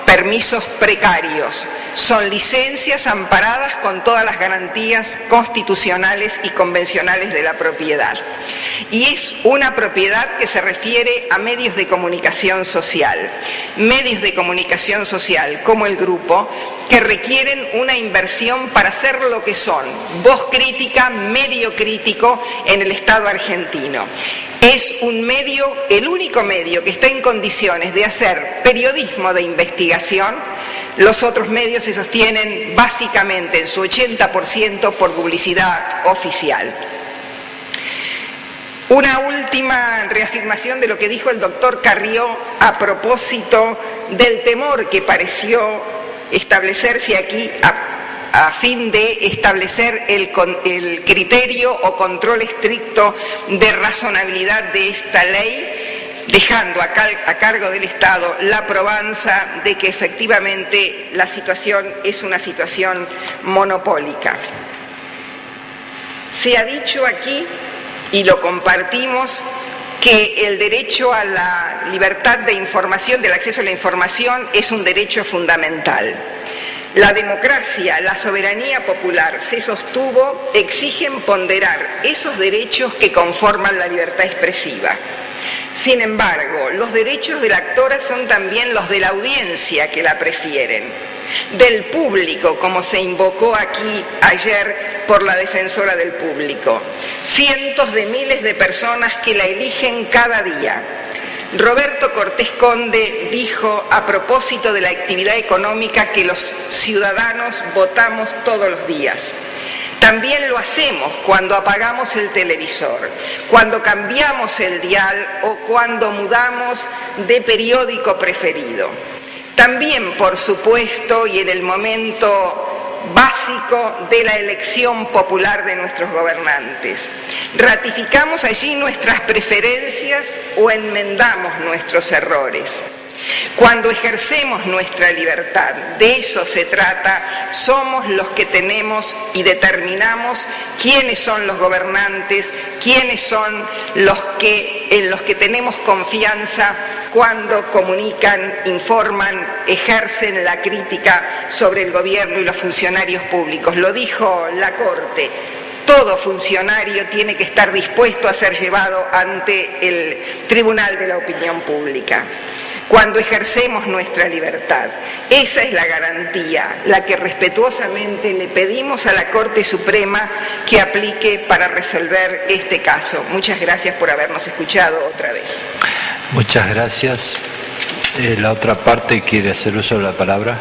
permisos precarios, son licencias amparadas con todas las garantías constitucionales y convencionales de la propiedad. Y es una propiedad que se refiere a medios de comunicación social. Medios de comunicación social como el Grupo, que requieren una inversión para ser lo que son: voz crítica, medio crítico en el Estado argentino. Es un medio, el único medio que está en condiciones de hacer periodismo de investigación. Los otros medios se sostienen básicamente en su 80% por publicidad oficial. Una última reafirmación de lo que dijo el doctor Carrió a propósito del temor que pareció establecerse aquí a fin de establecer el criterio o control estricto de razonabilidad de esta ley, dejando a cargo del Estado la probanza de que efectivamente la situación es una situación monopólica. Se ha dicho aquí, y lo compartimos, que el derecho a la libertad de información, del acceso a la información, es un derecho fundamental. La democracia, la soberanía popular se sostuvo, exigen ponderar esos derechos que conforman la libertad expresiva. Sin embargo, los derechos de la actora son también los de la audiencia que la prefieren, del público, como se invocó aquí ayer por la defensora del público. Cientos de miles de personas que la eligen cada día. Roberto Cortés Conde dijo a propósito de la actividad económica que los ciudadanos votamos todos los días. También lo hacemos cuando apagamos el televisor, cuando cambiamos el dial o cuando mudamos de periódico preferido. También, por supuesto, y en el momento básico de la elección popular de nuestros gobernantes. Ratificamos allí nuestras preferencias o enmendamos nuestros errores. Cuando ejercemos nuestra libertad, de eso se trata, somos los que tenemos y determinamos quiénes son los gobernantes, quiénes son en los que tenemos confianza cuando comunican, informan, ejercen la crítica sobre el gobierno y los funcionarios públicos. Lo dijo la Corte. Todo funcionario tiene que estar dispuesto a ser llevado ante el Tribunal de la Opinión Pública. Cuando ejercemos nuestra libertad, esa es la garantía, la que respetuosamente le pedimos a la Corte Suprema que aplique para resolver este caso. Muchas gracias por habernos escuchado otra vez. Muchas gracias. La otra parte quiere hacer uso de la palabra.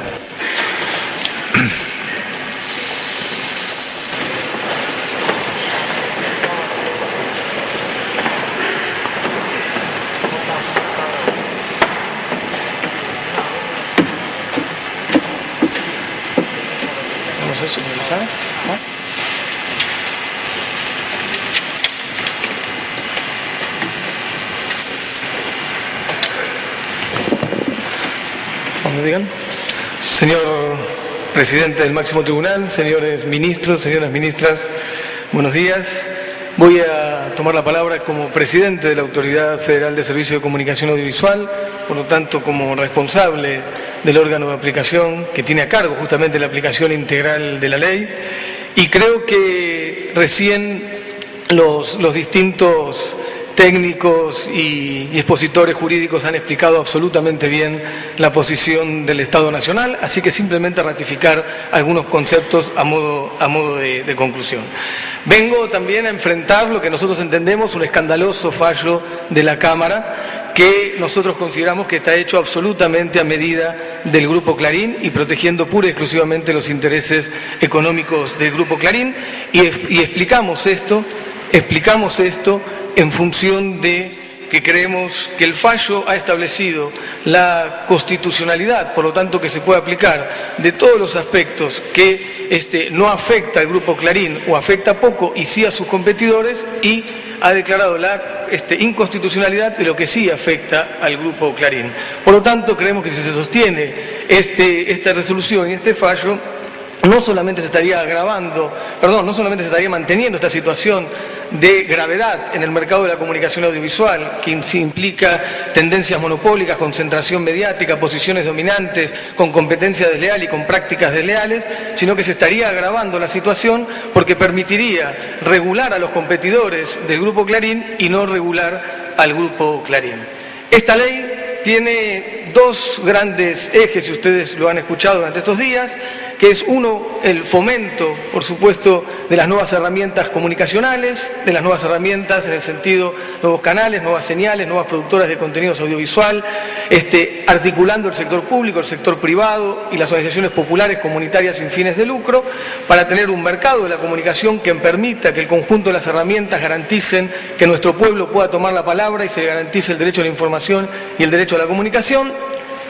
Señor presidente del máximo tribunal, señores ministros, señoras ministras, buenos días. Voy a tomar la palabra como presidente de la Autoridad Federal de Servicios de Comunicación Audiovisual, por lo tanto como responsable del órgano de aplicación que tiene a cargo justamente la aplicación integral de la ley, y creo que recién los distintos técnicos y expositores jurídicos han explicado absolutamente bien la posición del Estado Nacional, así que simplemente ratificar algunos conceptos a modo de conclusión. Vengo también a enfrentar lo que nosotros entendemos un escandaloso fallo de la Cámara, que nosotros consideramos que está hecho absolutamente a medida del Grupo Clarín y protegiendo pura y exclusivamente los intereses económicos del Grupo Clarín, y explicamos esto en función de que creemos que el fallo ha establecido la constitucionalidad, por lo tanto que se puede aplicar de todos los aspectos que no afecta al Grupo Clarín o afecta poco y sí a sus competidores, y ha declarado la inconstitucionalidad de lo que sí afecta al Grupo Clarín. Por lo tanto, creemos que si se sostiene esta resolución y este fallo, no solamente se estaría manteniendo esta situación de gravedad en el mercado de la comunicación audiovisual, que implica tendencias monopólicas, concentración mediática, posiciones dominantes, con competencia desleal y con prácticas desleales, sino que se estaría agravando la situación porque permitiría regular a los competidores del Grupo Clarín y no regular al Grupo Clarín. Esta ley tiene dos grandes ejes, y ustedes lo han escuchado durante estos días, que es uno, el fomento, por supuesto, de las nuevas herramientas comunicacionales, de las nuevas herramientas en el sentido nuevos canales, nuevas señales, nuevas productoras de contenidos audiovisual, articulando el sector público, el sector privado y las organizaciones populares comunitarias sin fines de lucro, para tener un mercado de la comunicación que permita que el conjunto de las herramientas garanticen que nuestro pueblo pueda tomar la palabra y se garantice el derecho a la información y el derecho a la comunicación.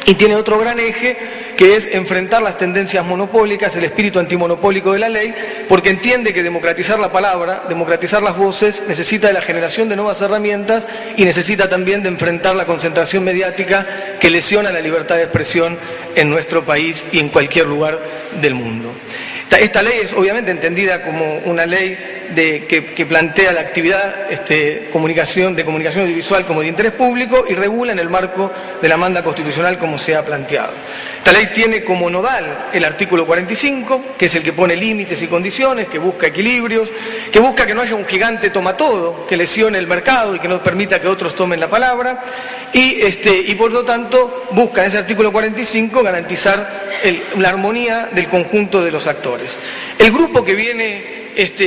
Y tiene otro gran eje, que es enfrentar las tendencias monopólicas, el espíritu antimonopólico de la ley, porque entiende que democratizar la palabra, democratizar las voces, necesita de la generación de nuevas herramientas y necesita también de enfrentar la concentración mediática que lesiona la libertad de expresión en nuestro país y en cualquier lugar del mundo. Esta ley es obviamente entendida como una ley que plantea la actividad de comunicación audiovisual como de interés público y regula en el marco de la manda constitucional como se ha planteado. Esta ley tiene como nodal el artículo 45, que es el que pone límites y condiciones, que busca equilibrios, que busca que no haya un gigante toma todo, que lesione el mercado y que no permita que otros tomen la palabra, y por lo tanto busca en ese artículo 45 garantizar la armonía del conjunto de los actores. El grupo que viene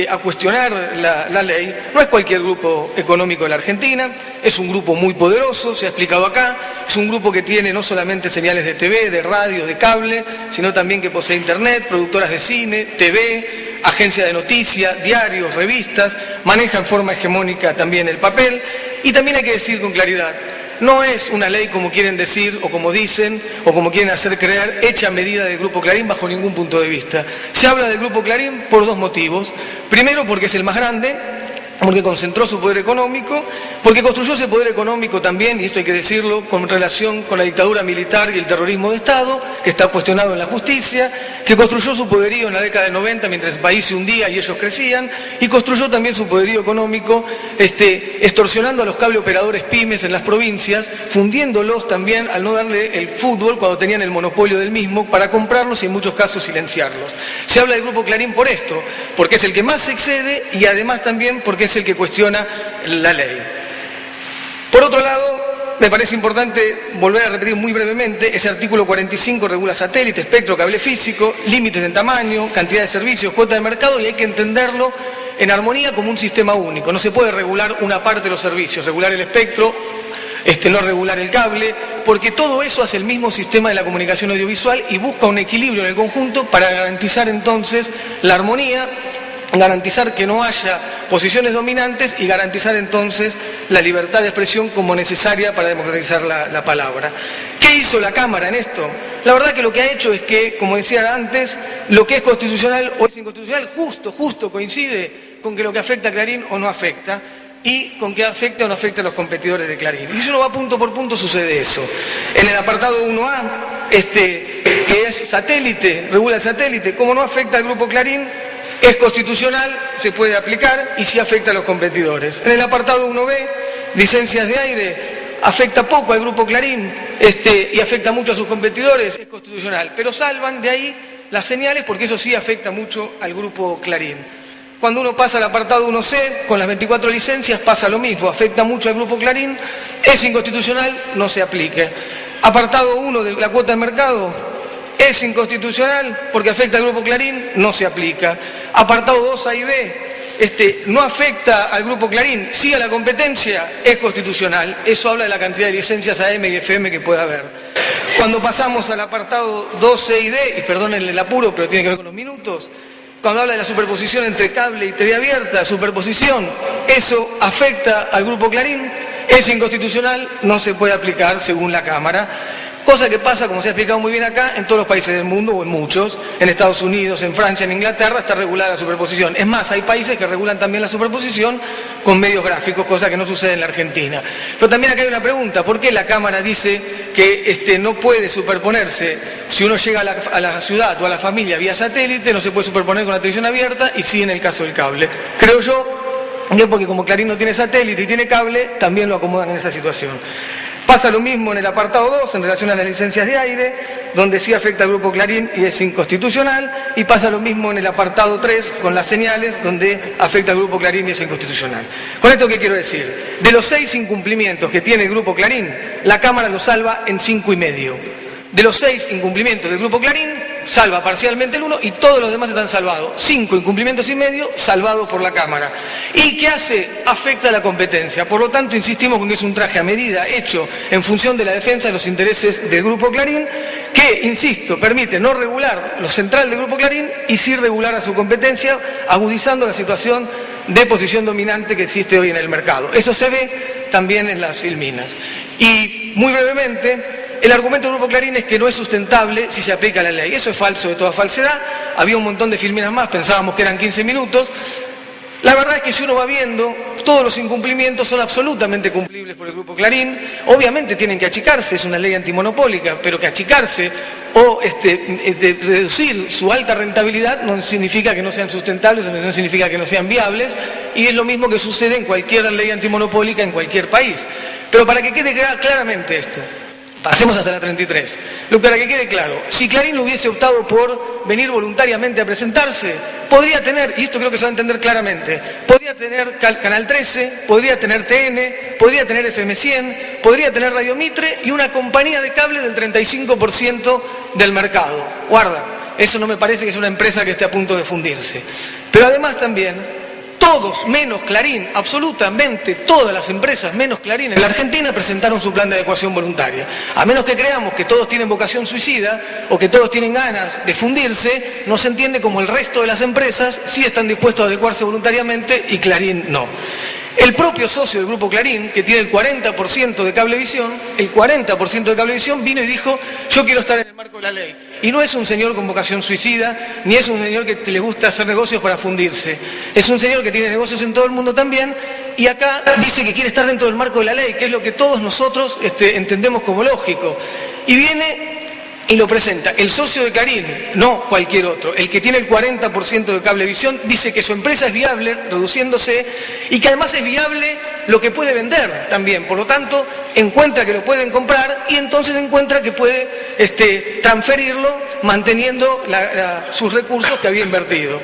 a cuestionar la ley no es cualquier grupo económico de la Argentina, es un grupo muy poderoso, se ha explicado acá, es un grupo que tiene no solamente señales de TV, de radio, de cable, sino también que posee internet, productoras de cine, TV, agencias de noticias, diarios, revistas, maneja en forma hegemónica también el papel, y también hay que decir con claridad, no es una ley como quieren decir, o como dicen, o como quieren hacer creer, hecha a medida del Grupo Clarín bajo ningún punto de vista. Se habla del Grupo Clarín por dos motivos. Primero, porque es el más grande, porque concentró su poder económico, porque construyó ese poder económico también, y esto hay que decirlo, con relación con la dictadura militar y el terrorismo de Estado, que está cuestionado en la justicia, que construyó su poderío en la década de 90 mientras el país se hundía y ellos crecían, y construyó también su poderío económico extorsionando a los cable operadores pymes en las provincias, fundiéndolos también al no darle el fútbol cuando tenían el monopolio del mismo, para comprarlos y en muchos casos silenciarlos. Se habla del Grupo Clarín por esto, porque es el que más se excede y además también porque es el que cuestiona la ley. Por otro lado, me parece importante volver a repetir muy brevemente, ese artículo 45 regula satélite, espectro, cable físico, límites en tamaño, cantidad de servicios, cuota de mercado, y hay que entenderlo en armonía como un sistema único. No se puede regular una parte de los servicios, regular el espectro, no regular el cable, porque todo eso hace el mismo sistema de la comunicación audiovisual y busca un equilibrio en el conjunto para garantizar entonces la armonía, garantizar que no haya posiciones dominantes y garantizar entonces la libertad de expresión como necesaria para democratizar la palabra. ¿Qué hizo la Cámara en esto? La verdad que lo que ha hecho es que, como decía antes, lo que es constitucional o es inconstitucional justo coincide con que lo que afecta a Clarín o no afecta, y con que afecta o no afecta a los competidores de Clarín. Y si uno va punto por punto sucede eso. En el apartado 1A, que es satélite, regula el satélite, como no afecta al Grupo Clarín, es constitucional, se puede aplicar y sí afecta a los competidores. En el apartado 1B, licencias de aire, afecta poco al Grupo Clarín y afecta mucho a sus competidores, es constitucional. Pero salvan de ahí las señales porque eso sí afecta mucho al Grupo Clarín. Cuando uno pasa al apartado 1C, con las 24 licencias pasa lo mismo, afecta mucho al Grupo Clarín, es inconstitucional, no se aplique. Apartado 1 de la cuota de mercado, es inconstitucional porque afecta al Grupo Clarín, no se aplica. Apartado 2 A y B, no afecta al Grupo Clarín, sí a la competencia, es constitucional. Eso habla de la cantidad de licencias AM y FM que pueda haber. Cuando pasamos al apartado 2C y D, y perdónenle el apuro, pero tiene que ver con los minutos, cuando habla de la superposición entre cable y TV abierta, superposición, eso afecta al Grupo Clarín, es inconstitucional, no se puede aplicar según la Cámara. Cosa que pasa, como se ha explicado muy bien acá, en todos los países del mundo, o en muchos, en Estados Unidos, en Francia, en Inglaterra, está regulada la superposición. Es más, hay países que regulan también la superposición con medios gráficos, cosa que no sucede en la Argentina. Pero también acá hay una pregunta, ¿por qué la Cámara dice que no puede superponerse? Si uno llega a la ciudad o a la familia vía satélite, no se puede superponer con la televisión abierta, y sí en el caso del cable. Creo yo que porque como Clarín no tiene satélite y tiene cable, también lo acomodan en esa situación. Pasa lo mismo en el apartado 2 en relación a las licencias de aire, donde sí afecta al Grupo Clarín y es inconstitucional, y pasa lo mismo en el apartado 3 con las señales, donde afecta al Grupo Clarín y es inconstitucional. ¿Con esto qué quiero decir? De los 6 incumplimientos que tiene el Grupo Clarín, la Cámara lo salva en 5,5. De los 6 incumplimientos del Grupo Clarín, salva parcialmente el 1 y todos los demás están salvados. 5 incumplimientos y medio salvados por la Cámara. ¿Y qué hace? Afecta a la competencia. Por lo tanto, insistimos con que es un traje a medida hecho en función de la defensa de los intereses del Grupo Clarín, que, insisto, permite no regular lo central del Grupo Clarín y sí regular a su competencia, agudizando la situación de posición dominante que existe hoy en el mercado. Eso se ve también en las filminas. Y, muy brevemente, el argumento del Grupo Clarín es que no es sustentable si se aplica la ley. Eso es falso de toda falsedad. Había un montón de filminas más, pensábamos que eran 15 minutos. La verdad es que si uno va viendo, todos los incumplimientos son absolutamente cumplibles por el Grupo Clarín. Obviamente tienen que achicarse, es una ley antimonopólica, pero que achicarse o de reducir su alta rentabilidad no significa que no sean sustentables, no significa que no sean viables, y es lo mismo que sucede en cualquier ley antimonopólica en cualquier país. Pero para que quede claramente esto, pasemos hasta la 33. Para que quede claro, si Clarín hubiese optado por venir voluntariamente a presentarse, podría tener, y esto creo que se va a entender claramente, podría tener Canal 13, podría tener TN, podría tener FM 100, podría tener Radio Mitre y una compañía de cable del 35% del mercado. Guarda, eso no me parece que es una empresa que esté a punto de fundirse. Pero además también, todos menos Clarín, absolutamente todas las empresas menos Clarín en la Argentina presentaron su plan de adecuación voluntaria. A menos que creamos que todos tienen vocación suicida o que todos tienen ganas de fundirse, no se entiende cómo el resto de las empresas sí están dispuestos a adecuarse voluntariamente y Clarín no. El propio socio del Grupo Clarín, que tiene el 40% de Cablevisión, vino y dijo: yo quiero estar en el marco de la ley. Y no es un señor con vocación suicida, ni es un señor que le gusta hacer negocios para fundirse. Es un señor que tiene negocios en todo el mundo también, y acá dice que quiere estar dentro del marco de la ley, que es lo que todos nosotros entendemos como lógico. Y viene y lo presenta el socio de Clarín, no cualquier otro, el que tiene el 40% de Cablevisión, dice que su empresa es viable, reduciéndose, y que además es viable lo que puede vender también. Por lo tanto, encuentra que lo pueden comprar y entonces encuentra que puede transferirlo manteniendo sus recursos que había invertido.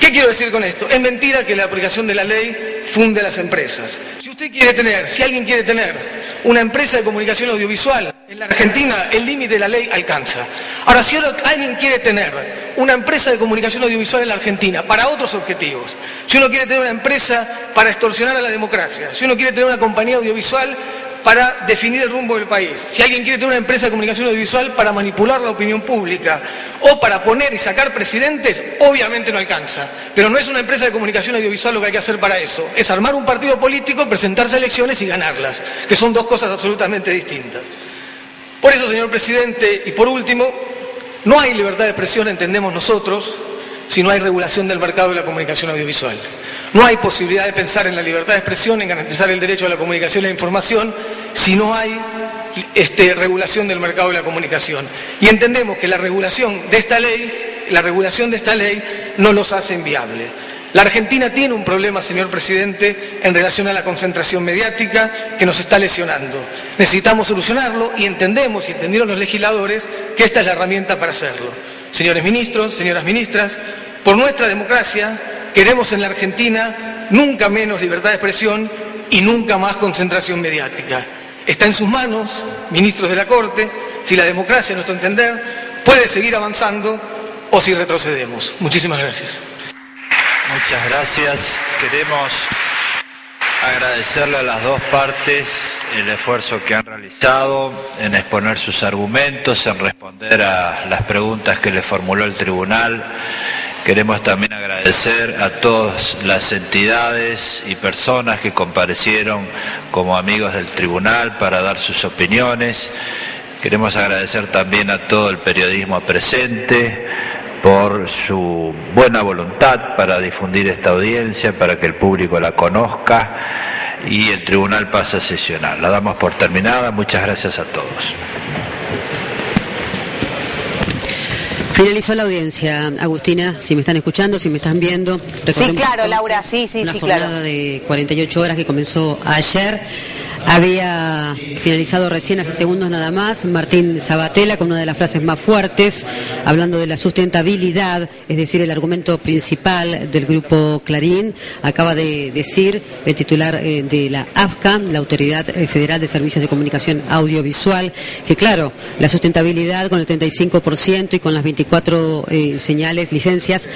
¿Qué quiero decir con esto? Es mentira que la aplicación de la ley funde a las empresas. Si alguien quiere tener una empresa de comunicación audiovisual en la Argentina, el límite de la ley alcanza. Ahora, si alguien quiere tener una empresa de comunicación audiovisual en la Argentina para otros objetivos, si uno quiere tener una empresa para extorsionar a la democracia, si uno quiere tener una compañía audiovisual para definir el rumbo del país, si alguien quiere tener una empresa de comunicación audiovisual para manipular la opinión pública o para poner y sacar presidentes, obviamente no alcanza. Pero no es una empresa de comunicación audiovisual lo que hay que hacer para eso. Es armar un partido político, presentarse a elecciones y ganarlas, que son dos cosas absolutamente distintas. Por eso, señor presidente, y por último, no hay libertad de expresión, entendemos nosotros, si no hay regulación del mercado de la comunicación audiovisual. No hay posibilidad de pensar en la libertad de expresión, en garantizar el derecho a la comunicación y la información, si no hay regulación del mercado de la comunicación. Y entendemos que la regulación de esta ley no los hace inviables. La Argentina tiene un problema, señor presidente, en relación a la concentración mediática que nos está lesionando. Necesitamos solucionarlo y entendemos, y entendieron los legisladores, que esta es la herramienta para hacerlo. Señores ministros, señoras ministras, por nuestra democracia queremos en la Argentina nunca menos libertad de expresión y nunca más concentración mediática. Está en sus manos, ministros de la Corte, si la democracia, a nuestro entender, puede seguir avanzando o si retrocedemos. Muchísimas gracias. Muchas gracias. Queremos agradecerle a las dos partes el esfuerzo que han realizado en exponer sus argumentos, en responder a las preguntas que le formuló el tribunal. Queremos también agradecer a todas las entidades y personas que comparecieron como amigos del tribunal para dar sus opiniones. Queremos agradecer también a todo el periodismo presente por su buena voluntad para difundir esta audiencia, para que el público la conozca, y el tribunal pasa a sesionar. La damos por terminada. Muchas gracias a todos. Finalizó la audiencia, Agustina, si me están escuchando, si me están viendo. Sí, claro, Laura, sí, una claro. Una jornada de 48 horas que comenzó ayer. Había finalizado recién hace segundos nada más Martín Sabatella con una de las frases más fuertes, hablando de la sustentabilidad, es decir, el argumento principal del Grupo Clarín. Acaba de decir el titular de la AFCA, la Autoridad Federal de Servicios de Comunicación Audiovisual, que claro, la sustentabilidad con el 35% y con las 24 licencias,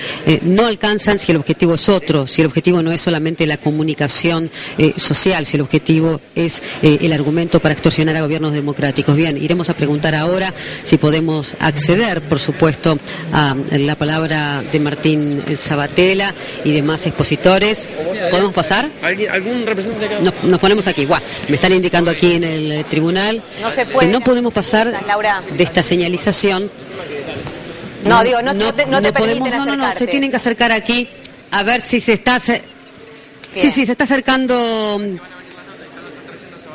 no alcanzan si el objetivo es otro, si el objetivo no es solamente la comunicación social, si el objetivo es el argumento para extorsionar a gobiernos democráticos. Bien, iremos a preguntar ahora si podemos acceder, por supuesto, a la palabra de Martín Sabatella y demás expositores. ¿Podemos pasar? ¿Algún representante acá? Nos ponemos aquí. Bueno, me están indicando aquí en el tribunal que no podemos pasar de esta señalización. No te permiten acercarte. No, se tienen que acercar aquí a ver si se está... se está acercando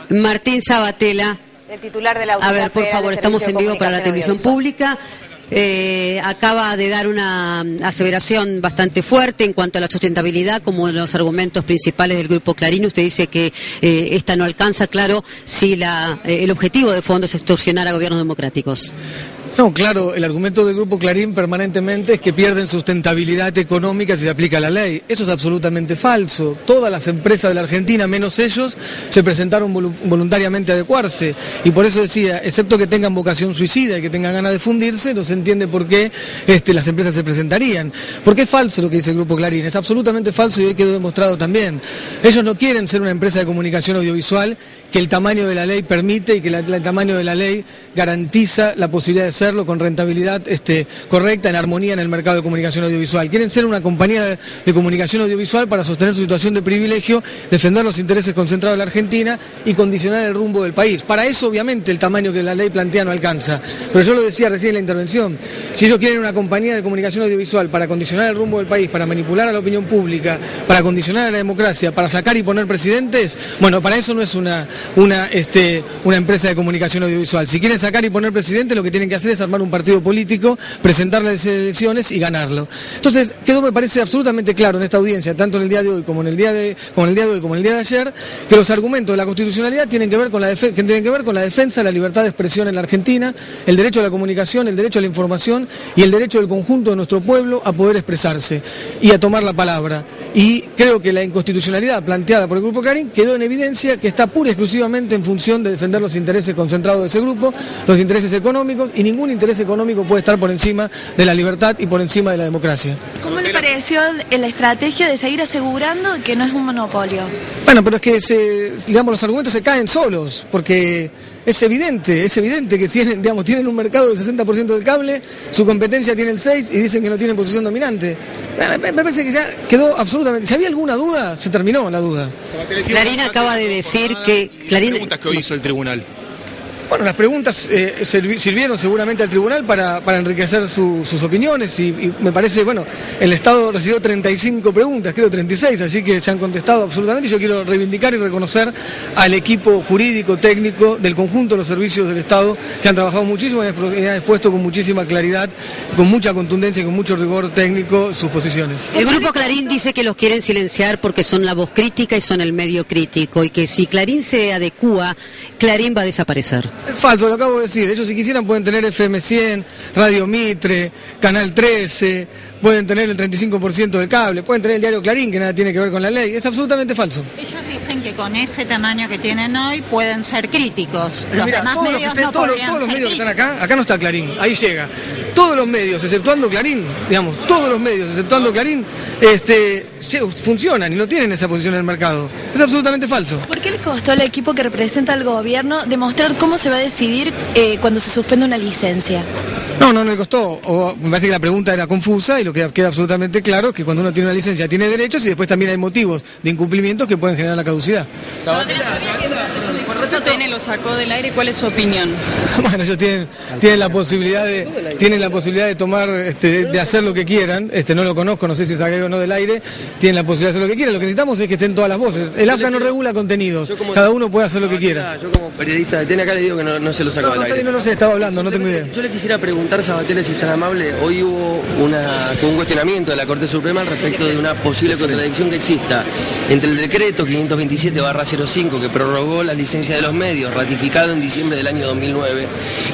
Martín Sabatella. El titular de la Autoridad A ver, por Federal favor, de estamos en Servicio de vivo para la televisión Comunicación pública. Acaba de dar una aseveración bastante fuerte en cuanto a la sustentabilidad, como los argumentos principales del Grupo Clarín. Usted dice que esta no alcanza, claro, si el objetivo de fondo es extorsionar a gobiernos democráticos. No, claro, el argumento del Grupo Clarín permanentemente es que pierden sustentabilidad económica si se aplica la ley. Eso es absolutamente falso. Todas las empresas de la Argentina, menos ellos, se presentaron voluntariamente a adecuarse. Y por eso decía, excepto que tengan vocación suicida y que tengan ganas de fundirse, no se entiende por qué las empresas se presentarían. Porque es falso lo que dice el Grupo Clarín, es absolutamente falso y hoy quedó demostrado también. Ellos no quieren ser una empresa de comunicación audiovisual que el tamaño de la ley permite y que el tamaño de la ley garantiza la posibilidad de serlo con rentabilidad correcta, en armonía en el mercado de comunicación audiovisual. Quieren ser una compañía de comunicación audiovisual para sostener su situación de privilegio, defender los intereses concentrados de la Argentina y condicionar el rumbo del país. Para eso, obviamente, el tamaño que la ley plantea no alcanza. Pero yo lo decía recién en la intervención, si ellos quieren una compañía de comunicación audiovisual para condicionar el rumbo del país, para manipular a la opinión pública, para condicionar a la democracia, para sacar y poner presidentes, bueno, para eso no es una empresa de comunicación audiovisual. Si quieren sacar y poner presidentes, lo que tienen que hacer es armar un partido político, presentarle las elecciones y ganarlo. Entonces, quedó, me parece, absolutamente claro en esta audiencia, tanto en el día de hoy como en el día de ayer, que los argumentos de la constitucionalidad tienen que ver con la defensa de la libertad de expresión en la Argentina, el derecho a la comunicación, el derecho a la información y el derecho del conjunto de nuestro pueblo a poder expresarse y a tomar la palabra. Y creo que la inconstitucionalidad planteada por el Grupo Clarín quedó en evidencia que está pura y exclusivamente en función de defender los intereses concentrados de ese grupo, los intereses económicos, y ningún interés económico puede estar por encima de la libertad y por encima de la democracia. ¿Cómo le pareció la estrategia de seguir asegurando que no es un monopolio? Bueno, pero es que los argumentos se caen solos, porque es evidente que tienen un mercado del 60% del cable, su competencia tiene el 6% y dicen que no tienen posición dominante. Me parece que ya quedó absolutamente... Si había alguna duda, se terminó la duda. Clarín acaba de decir que... Clarín... preguntas que hoy hizo el tribunal. Bueno, las preguntas sirvieron seguramente al tribunal para enriquecer sus opiniones y me parece, bueno, el Estado recibió 35 preguntas, creo 36, así que se han contestado absolutamente y yo quiero reivindicar y reconocer al equipo jurídico, técnico del conjunto de los servicios del Estado que han trabajado muchísimo y han expuesto con muchísima claridad, con mucha contundencia y con mucho rigor técnico sus posiciones. El Grupo Clarín dice que los quieren silenciar porque son la voz crítica y son el medio crítico y que si Clarín se adecúa, Clarín va a desaparecer. Es falso, lo acabo de decir. Ellos si quisieran pueden tener FM 100, Radio Mitre, Canal 13, pueden tener el 35% del cable, pueden tener el diario Clarín, que nada tiene que ver con la ley. Es absolutamente falso. Ellos dicen que con ese tamaño que tienen hoy pueden ser críticos. Los demás medios no podrían todos los ser medios que críticos. están acá no está Clarín, ahí llega. Todos los medios, exceptuando Clarín, todos los medios, exceptuando Clarín, funcionan y no tienen esa posición en el mercado. Es absolutamente falso. ¿Por qué le costó al equipo que representa al gobierno demostrar cómo se va a decidir cuando se suspende una licencia? No le costó. Me parece que la pregunta era confusa y lo que queda absolutamente claro es que cuando uno tiene una licencia tiene derechos y después también hay motivos de incumplimientos que pueden generar la caducidad. Por eso TN lo sacó del aire, ¿cuál es su opinión? Bueno, ellos tienen la posibilidad de tomar, de hacer lo que quieran. No lo conozco, no sé si saqué o no del aire. Tienen la posibilidad de hacer lo que quieran. Lo que necesitamos es que estén todas las voces. El AFCA no regula contenidos. Cada uno puede hacer lo que quiera. Yo como periodista de TN acá le digo que no se lo sacó del aire. No lo sé, estaba hablando, no tengo idea. Yo le quisiera preguntar, Sabatella, si es tan amable, hoy hubo un cuestionamiento de la Corte Suprema al respecto de una posible contradicción que exista entre el decreto 527/05 que prorrogó la licencia de los medios, ratificado en diciembre del año 2009,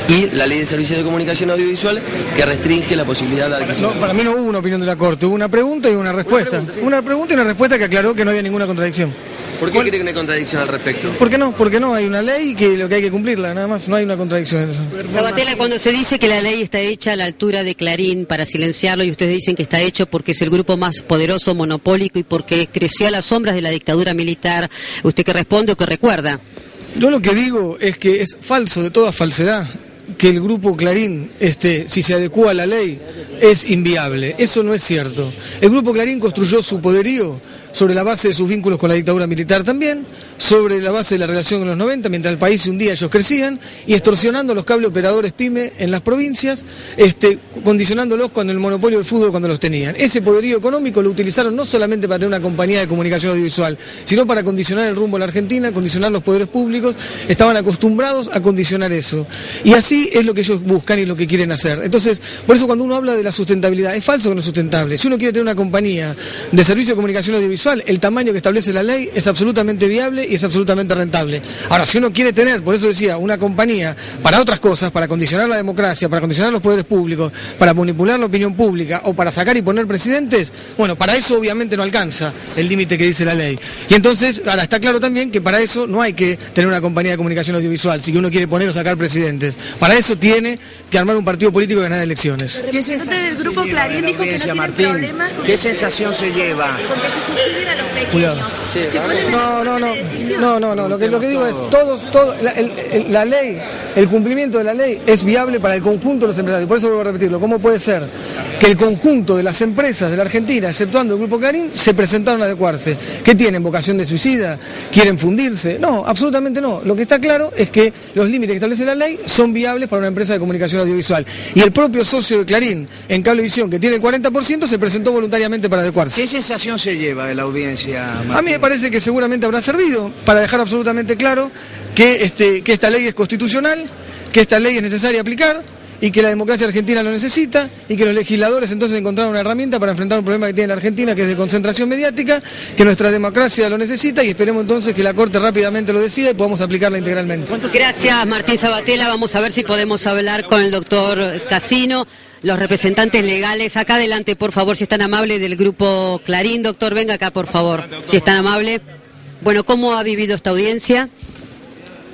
y la Ley de Servicios de Comunicación Audiovisual que restringe la posibilidad de adquisición. Para mí no hubo una opinión de la Corte, hubo una pregunta y una respuesta. Una pregunta y una respuesta que aclaró que no había ninguna contradicción. ¿Por qué cree que no hay contradicción al respecto? Porque no, hay una ley que lo que hay que cumplirla, nada más, no hay una contradicción en eso. Sabatella, cuando se dice que la ley está hecha a la altura de Clarín para silenciarlo y ustedes dicen que está hecho porque es el grupo más poderoso, monopólico y porque creció a las sombras de la dictadura militar, ¿usted qué responde o qué recuerda? Yo lo que digo es que es falso, de toda falsedad, que el Grupo Clarín, si se adecúa a la ley, es inviable. Eso no es cierto. El Grupo Clarín construyó su poderío sobre la base de sus vínculos con la dictadura militar también, sobre la base de la relación con los 90, mientras el país se hundía ellos crecían, y extorsionando a los cable operadores PYME en las provincias, condicionándolos con el monopolio del fútbol cuando los tenían. Ese poderío económico lo utilizaron no solamente para tener una compañía de comunicación audiovisual, sino para condicionar el rumbo a la Argentina, condicionar los poderes públicos, estaban acostumbrados a condicionar eso. Y así es lo que ellos buscan y lo que quieren hacer. Entonces, por eso cuando uno habla de la sustentabilidad, es falso que no es sustentable. Si uno quiere tener una compañía de servicio de comunicación audiovisual, el tamaño que establece la ley es absolutamente viable y es absolutamente rentable. Ahora, si uno quiere tener, por eso decía, una compañía para otras cosas, para condicionar la democracia, para condicionar los poderes públicos, para manipular la opinión pública o para sacar y poner presidentes, bueno, para eso obviamente no alcanza el límite que dice la ley. Y entonces, ahora está claro también que para eso no hay que tener una compañía de comunicación audiovisual, si uno quiere poner o sacar presidentes. Para eso tiene que armar un partido político y ganar elecciones. El representante del grupo Clarín dijo que no tiene problemas con ¿Qué sensación se lleva? Con que se subsidien a los pequeños. No, lo que digo es, la ley, el cumplimiento de la ley es viable para el conjunto de los empresarios. Por eso vuelvo a repetirlo, ¿cómo puede ser que el conjunto de las empresas de la Argentina, exceptuando el grupo Clarín, se presentaron a adecuarse? ¿Qué tienen? ¿Vocación de suicida? ¿Quieren fundirse? No, absolutamente no. Lo que está claro es que los límites que establece la ley son viables para una empresa de comunicación audiovisual. Y el propio socio de Clarín en Cablevisión, que tiene el 40%, se presentó voluntariamente para adecuarse. ¿Qué sensación se lleva de la audiencia, Martín? A mí me parece que seguramente habrá servido para dejar absolutamente claro que esta ley es constitucional, que esta ley es necesaria aplicar y que la democracia argentina lo necesita y que los legisladores entonces encontraron una herramienta para enfrentar un problema que tiene la Argentina, que es de concentración mediática, que nuestra democracia lo necesita y esperemos entonces que la Corte rápidamente lo decida y podamos aplicarla integralmente. Gracias, Martín Sabatella. Vamos a ver si podemos hablar con el doctor Casino. Los representantes legales, acá adelante, por favor, si es tan amable, del grupo Clarín. Doctor, venga acá, por favor, si es tan amable. Bueno, ¿cómo ha vivido esta audiencia?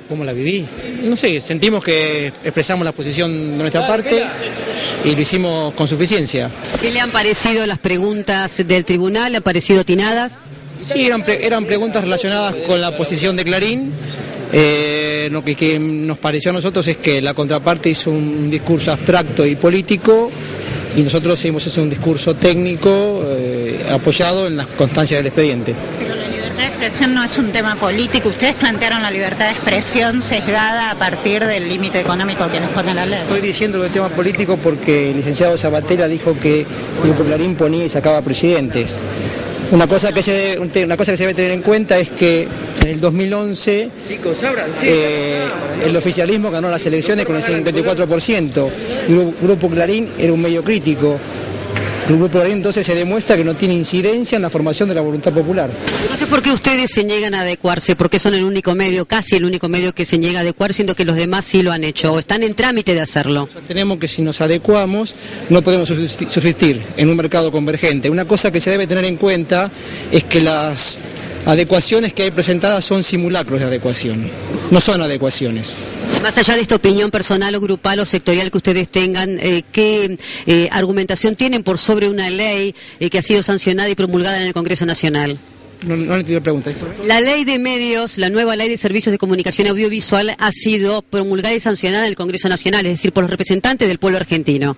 ¿Cómo la viví? No sé, sentimos que expresamos la posición de nuestra parte y lo hicimos con suficiencia. ¿Qué le han parecido las preguntas del tribunal? ¿Le han parecido atinadas? Sí, eran preguntas relacionadas con la posición de Clarín. Lo que nos pareció a nosotros es que la contraparte hizo un discurso abstracto y político y nosotros hemos hecho un discurso técnico apoyado en las constancias del expediente. Pero la libertad de expresión no es un tema político. Ustedes plantearon la libertad de expresión sesgada a partir del límite económico que nos pone la ley. Estoy diciendo el tema político porque el licenciado Sabatella dijo que el grupo Clarín ponía y sacaba presidentes. Una cosa que se debe tener en cuenta es que en el 2011 el oficialismo ganó las elecciones con el 54%. El grupo Clarín era un medio crítico. El grupo Clarín entonces se demuestra que no tiene incidencia en la formación de la voluntad popular. Entonces, ¿por qué ustedes se niegan a adecuarse? Porque son el único medio, casi el único medio que se niega a adecuar, siendo que los demás sí lo han hecho o están en trámite de hacerlo. Tenemos que si nos adecuamos no podemos subsistir en un mercado convergente. Una cosa que se debe tener en cuenta es que las adecuaciones que hay presentadas son simulacros de adecuación, no son adecuaciones. Más allá de esta opinión personal o grupal o sectorial que ustedes tengan, ¿qué argumentación tienen por sobre una ley que ha sido sancionada y promulgada en el Congreso Nacional? No entiendo la pregunta. La ley de medios, la nueva ley de servicios de comunicación audiovisual ha sido promulgada y sancionada en el Congreso Nacional, es decir, por los representantes del pueblo argentino.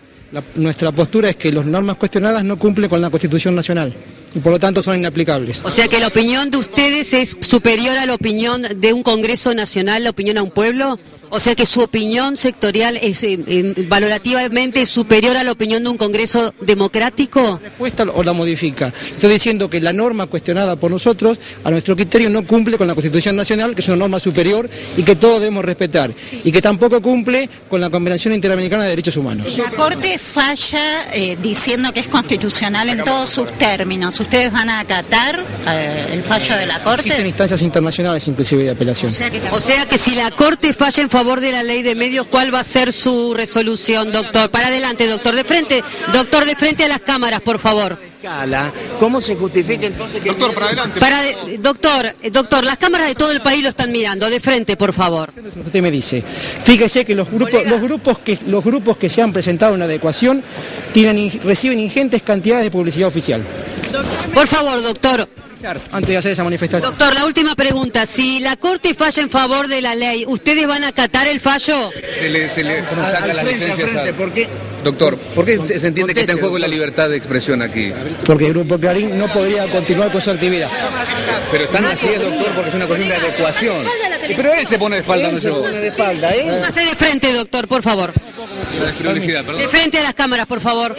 Nuestra postura es que las normas cuestionadas no cumplen con la Constitución Nacional y por lo tanto son inaplicables. O sea que la opinión de ustedes es superior a la opinión de un Congreso Nacional, la opinión a un pueblo. O sea que su opinión sectorial es valorativamente superior a la opinión de un Congreso democrático. ¿La respuesta o la modifica? Estoy diciendo que la norma cuestionada por nosotros, a nuestro criterio, no cumple con la Constitución Nacional, que es una norma superior y que todos debemos respetar, y que tampoco cumple con la Convención Interamericana de Derechos Humanos. La Corte falla diciendo que es constitucional en todos sus términos. ¿Ustedes van a acatar el fallo de la Corte? Existen instancias internacionales inclusive de apelación. O sea que si la Corte falla en favor de la ley de medios, ¿cuál va a ser su resolución, doctor? Para adelante, doctor, de frente a las cámaras, por favor. ¿Cómo se justifica entonces que... Doctor, para adelante. Doctor, las cámaras de todo el país lo están mirando, de frente, por favor. Usted me dice, fíjese que los grupos que se han presentado en adecuación reciben ingentes cantidades de publicidad oficial. Por favor, doctor. Antes de hacer esa manifestación. Doctor, la última pregunta. Si la Corte falla en favor de la ley, ¿ustedes van a acatar el fallo? Se le saca las licencias. ¿Por qué? Doctor, ¿por qué se entiende que está en juego la libertad de expresión aquí? Porque el Grupo Clarín no podría continuar con su actividad. Pero están así, doctor, porque es una cuestión de adecuación. Pero él se pone de espalda, no yo. Pase de frente, doctor, por favor. De frente a las cámaras, por favor.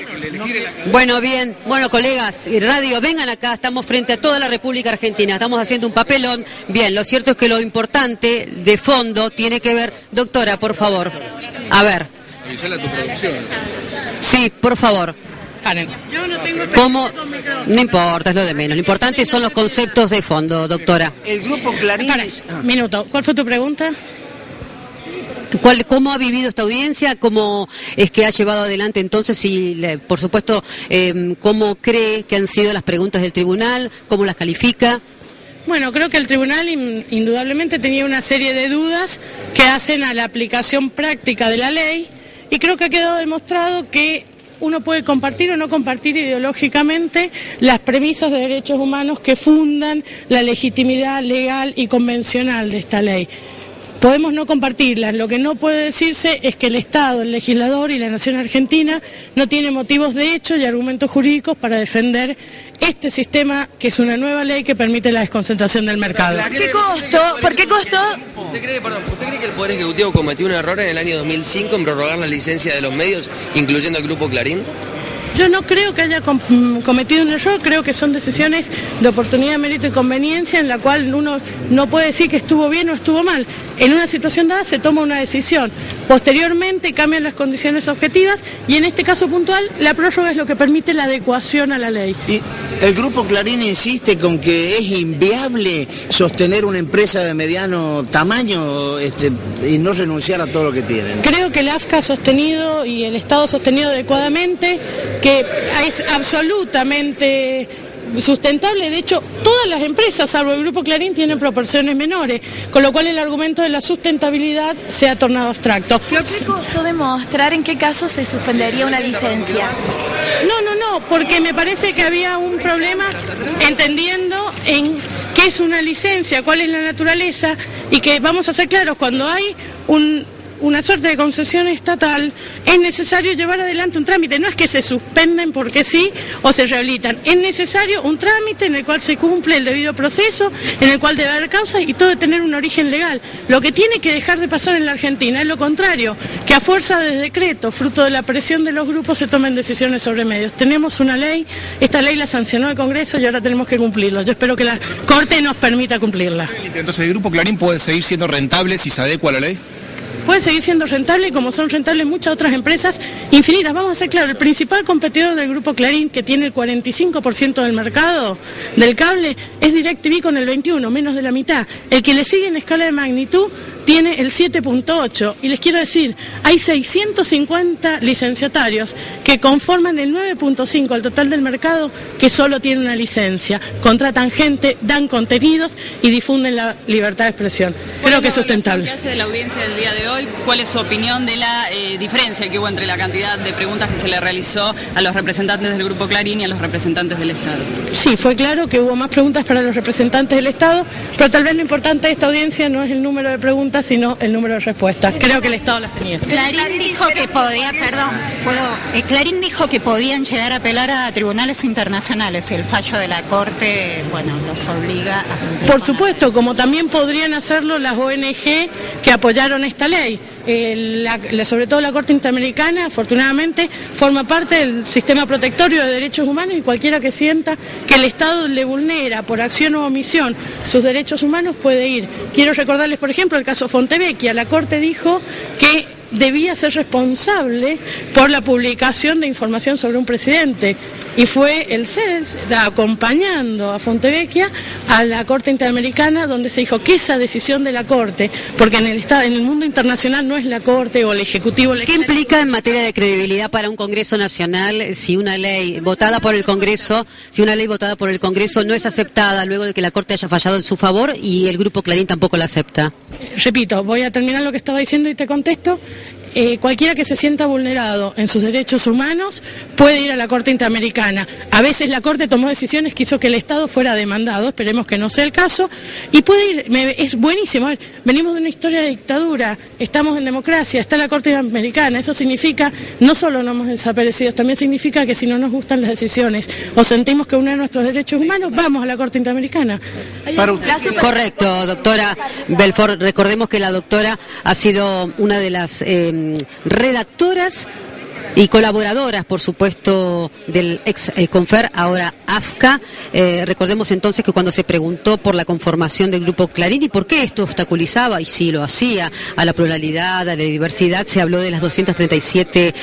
Bueno, bien. Bueno, colegas, radio, vengan acá. Estamos frente a toda la República Argentina. Estamos haciendo un papelón. Bien, lo cierto es que lo importante de fondo tiene que ver... Doctora, por favor. A ver. Avisale a tu producción. Sí, por favor. Yo no tengo ¿Cómo? No importa, es lo de menos. Lo importante son los conceptos de fondo, doctora. El Grupo Clarín... Minuto, ¿cuál fue tu pregunta? ¿Cómo ha vivido esta audiencia? ¿Cómo es que ha llevado adelante entonces? Y, por supuesto, ¿cómo cree que han sido las preguntas del tribunal? ¿Cómo las califica? Bueno, creo que el tribunal indudablemente tenía una serie de dudas que hacen a la aplicación práctica de la ley y creo que ha quedado demostrado que uno puede compartir o no compartir ideológicamente las premisas de derechos humanos que fundan la legitimidad legal y convencional de esta ley. Podemos no compartirlas, lo que no puede decirse es que el Estado, el legislador y la Nación Argentina no tienen motivos de hecho y argumentos jurídicos para defender este sistema que es una nueva ley que permite la desconcentración del mercado. ¿Qué costó? ¿Por qué costó? ¿Usted cree que el Poder Ejecutivo cometió un error en el año 2005 en prorrogar la licencia de los medios, incluyendo el Grupo Clarín? Yo no creo que haya cometido un error, creo que son decisiones de oportunidad, mérito y conveniencia en la cual uno no puede decir que estuvo bien o estuvo mal. En una situación dada se toma una decisión, posteriormente cambian las condiciones objetivas y en este caso puntual la prórroga es lo que permite la adecuación a la ley. Y el Grupo Clarín insiste con que es inviable sostener una empresa de mediano tamaño y no renunciar a todo lo que tienen. Creo que el AFCA ha sostenido y el Estado ha sostenido adecuadamente que es absolutamente sustentable. De hecho, todas las empresas, salvo el Grupo Clarín, tienen proporciones menores, con lo cual el argumento de la sustentabilidad se ha tornado abstracto. ¿Qué costó demostrar en qué caso se suspendería una licencia? No, porque me parece que había un problema entendiendo en qué es una licencia, cuál es la naturaleza, y que vamos a ser claros, cuando hay una suerte de concesión estatal, es necesario llevar adelante un trámite. No es que se suspenden porque sí o se rehabilitan. Es necesario un trámite en el cual se cumple el debido proceso, en el cual debe haber causas y todo debe tener un origen legal. Lo que tiene que dejar de pasar en la Argentina es lo contrario, que a fuerza de decreto, fruto de la presión de los grupos, se tomen decisiones sobre medios. Tenemos una ley, esta ley la sancionó el Congreso y ahora tenemos que cumplirlo. Yo espero que la Corte nos permita cumplirla. Entonces, ¿el Grupo Clarín puede seguir siendo rentable si se adecua a la ley? Puede seguir siendo rentable como son rentables muchas otras empresas infinitas. Vamos a ser claros, el principal competidor del Grupo Clarín, que tiene el 45% del mercado del cable, es DirecTV con el 21%, menos de la mitad. El que le sigue en escala de magnitud tiene el 7.8%. Y les quiero decir, hay 650 licenciatarios que conforman el 9.5% al total del mercado que solo tiene una licencia. Contratan gente, dan contenidos y difunden la libertad de expresión. Creo que es sustentable. ¿Qué hace de la audiencia del día de hoy? ¿Cuál es su opinión de la diferencia que hubo entre la cantidad de preguntas que se le realizó a los representantes del Grupo Clarín y a los representantes del Estado? Sí, fue claro que hubo más preguntas para los representantes del Estado, pero tal vez lo importante de esta audiencia no es el número de preguntas, sino el número de respuestas. Creo que el Estado las tenía. Clarín dijo que Clarín dijo que podían llegar a apelar a tribunales internacionales si el fallo de la Corte, los obliga a cumplir. Por supuesto, como también podrían hacerlo las ONG que apoyaron esta ley. Sobre todo la Corte Interamericana, afortunadamente, forma parte del sistema protectorio de derechos humanos y cualquiera que sienta que el Estado le vulnera por acción o omisión sus derechos humanos puede ir. Quiero recordarles, por ejemplo, el caso Fontevecchia. La Corte dijo que debía ser responsable por la publicación de información sobre un presidente y fue el CELS acompañando a Fontevecchia a la Corte Interamericana, donde se dijo que esa decisión de la Corte, porque en el mundo internacional no es la Corte o el Ejecutivo. ¿Qué implica en materia de credibilidad para un Congreso Nacional si una ley votada por el Congreso no es aceptada luego de que la Corte haya fallado en su favor y el Grupo Clarín tampoco la acepta? Repito, voy a terminar lo que estaba diciendo y te contesto. cualquiera que se sienta vulnerado en sus derechos humanos puede ir a la Corte Interamericana. A veces la Corte tomó decisiones que hizo que el Estado fuera demandado, esperemos que no sea el caso, y puede ir, es buenísimo. A ver, venimos de una historia de dictadura, estamos en democracia, está la Corte Interamericana, eso significa, no solo no hemos desaparecido, también significa que si no nos gustan las decisiones o sentimos que uno de nuestros derechos humanos, vamos a la Corte Interamericana. Correcto, doctora Belfort, recordemos que la doctora ha sido una de las redactoras y colaboradoras, por supuesto, del ex Confer, ahora AFCA. Recordemos entonces que cuando se preguntó por la conformación del Grupo Clarín y por qué esto obstaculizaba, y sí lo hacía, a la pluralidad, a la diversidad, se habló de las 237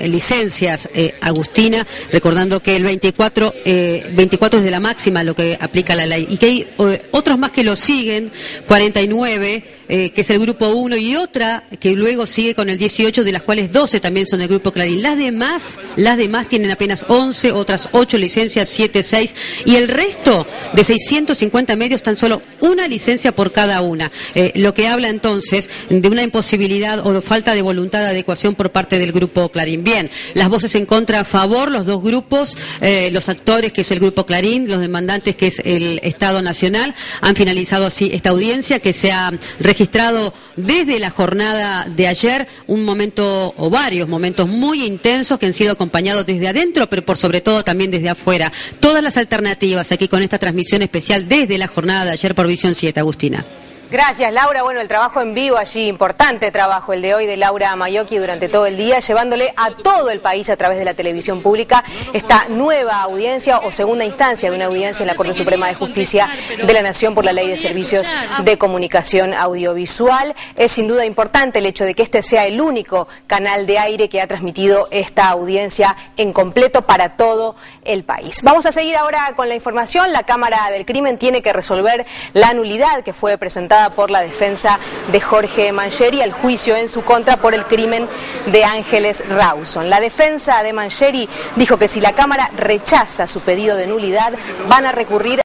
licencias, Agustina, recordando que el 24 es de la máxima lo que aplica la ley, y que hay otros más que lo siguen, 49, que es el Grupo 1, y otra que luego sigue con el 18, de las cuales 12 también son del Grupo Clarín. Las demás tienen apenas 11, otras 8 licencias, 7, 6, y el resto de 650 medios tan solo una licencia por cada una, lo que habla entonces de una imposibilidad o falta de voluntad de adecuación por parte del Grupo Clarín. Bien, las voces en contra a favor, los dos grupos, los actores, que es el Grupo Clarín, los demandantes, que es el Estado Nacional, han finalizado así esta audiencia que se ha registrado desde la jornada de ayer, un momento o varios momentos muy intensos que han sido acompañados desde adentro, pero por sobre todo también desde afuera. Todas las alternativas aquí con esta transmisión especial desde la jornada de ayer por Visión 7, Agustina. Gracias, Laura. Bueno, el trabajo en vivo allí, importante trabajo el de hoy de Laura Maiocchi durante todo el día, llevándole a todo el país a través de la televisión pública esta nueva audiencia o segunda instancia de una audiencia en la Corte Suprema de Justicia de la Nación por la Ley de Servicios de Comunicación Audiovisual. Es sin duda importante el hecho de que este sea el único canal de aire que ha transmitido esta audiencia en completo para todo el país. Vamos a seguir ahora con la información. La Cámara del Crimen tiene que resolver la nulidad que fue presentada por la defensa de Jorge Mangieri al juicio en su contra por el crimen de Ángeles Rawson. La defensa de Mangieri dijo que si la Cámara rechaza su pedido de nulidad, van a recurrir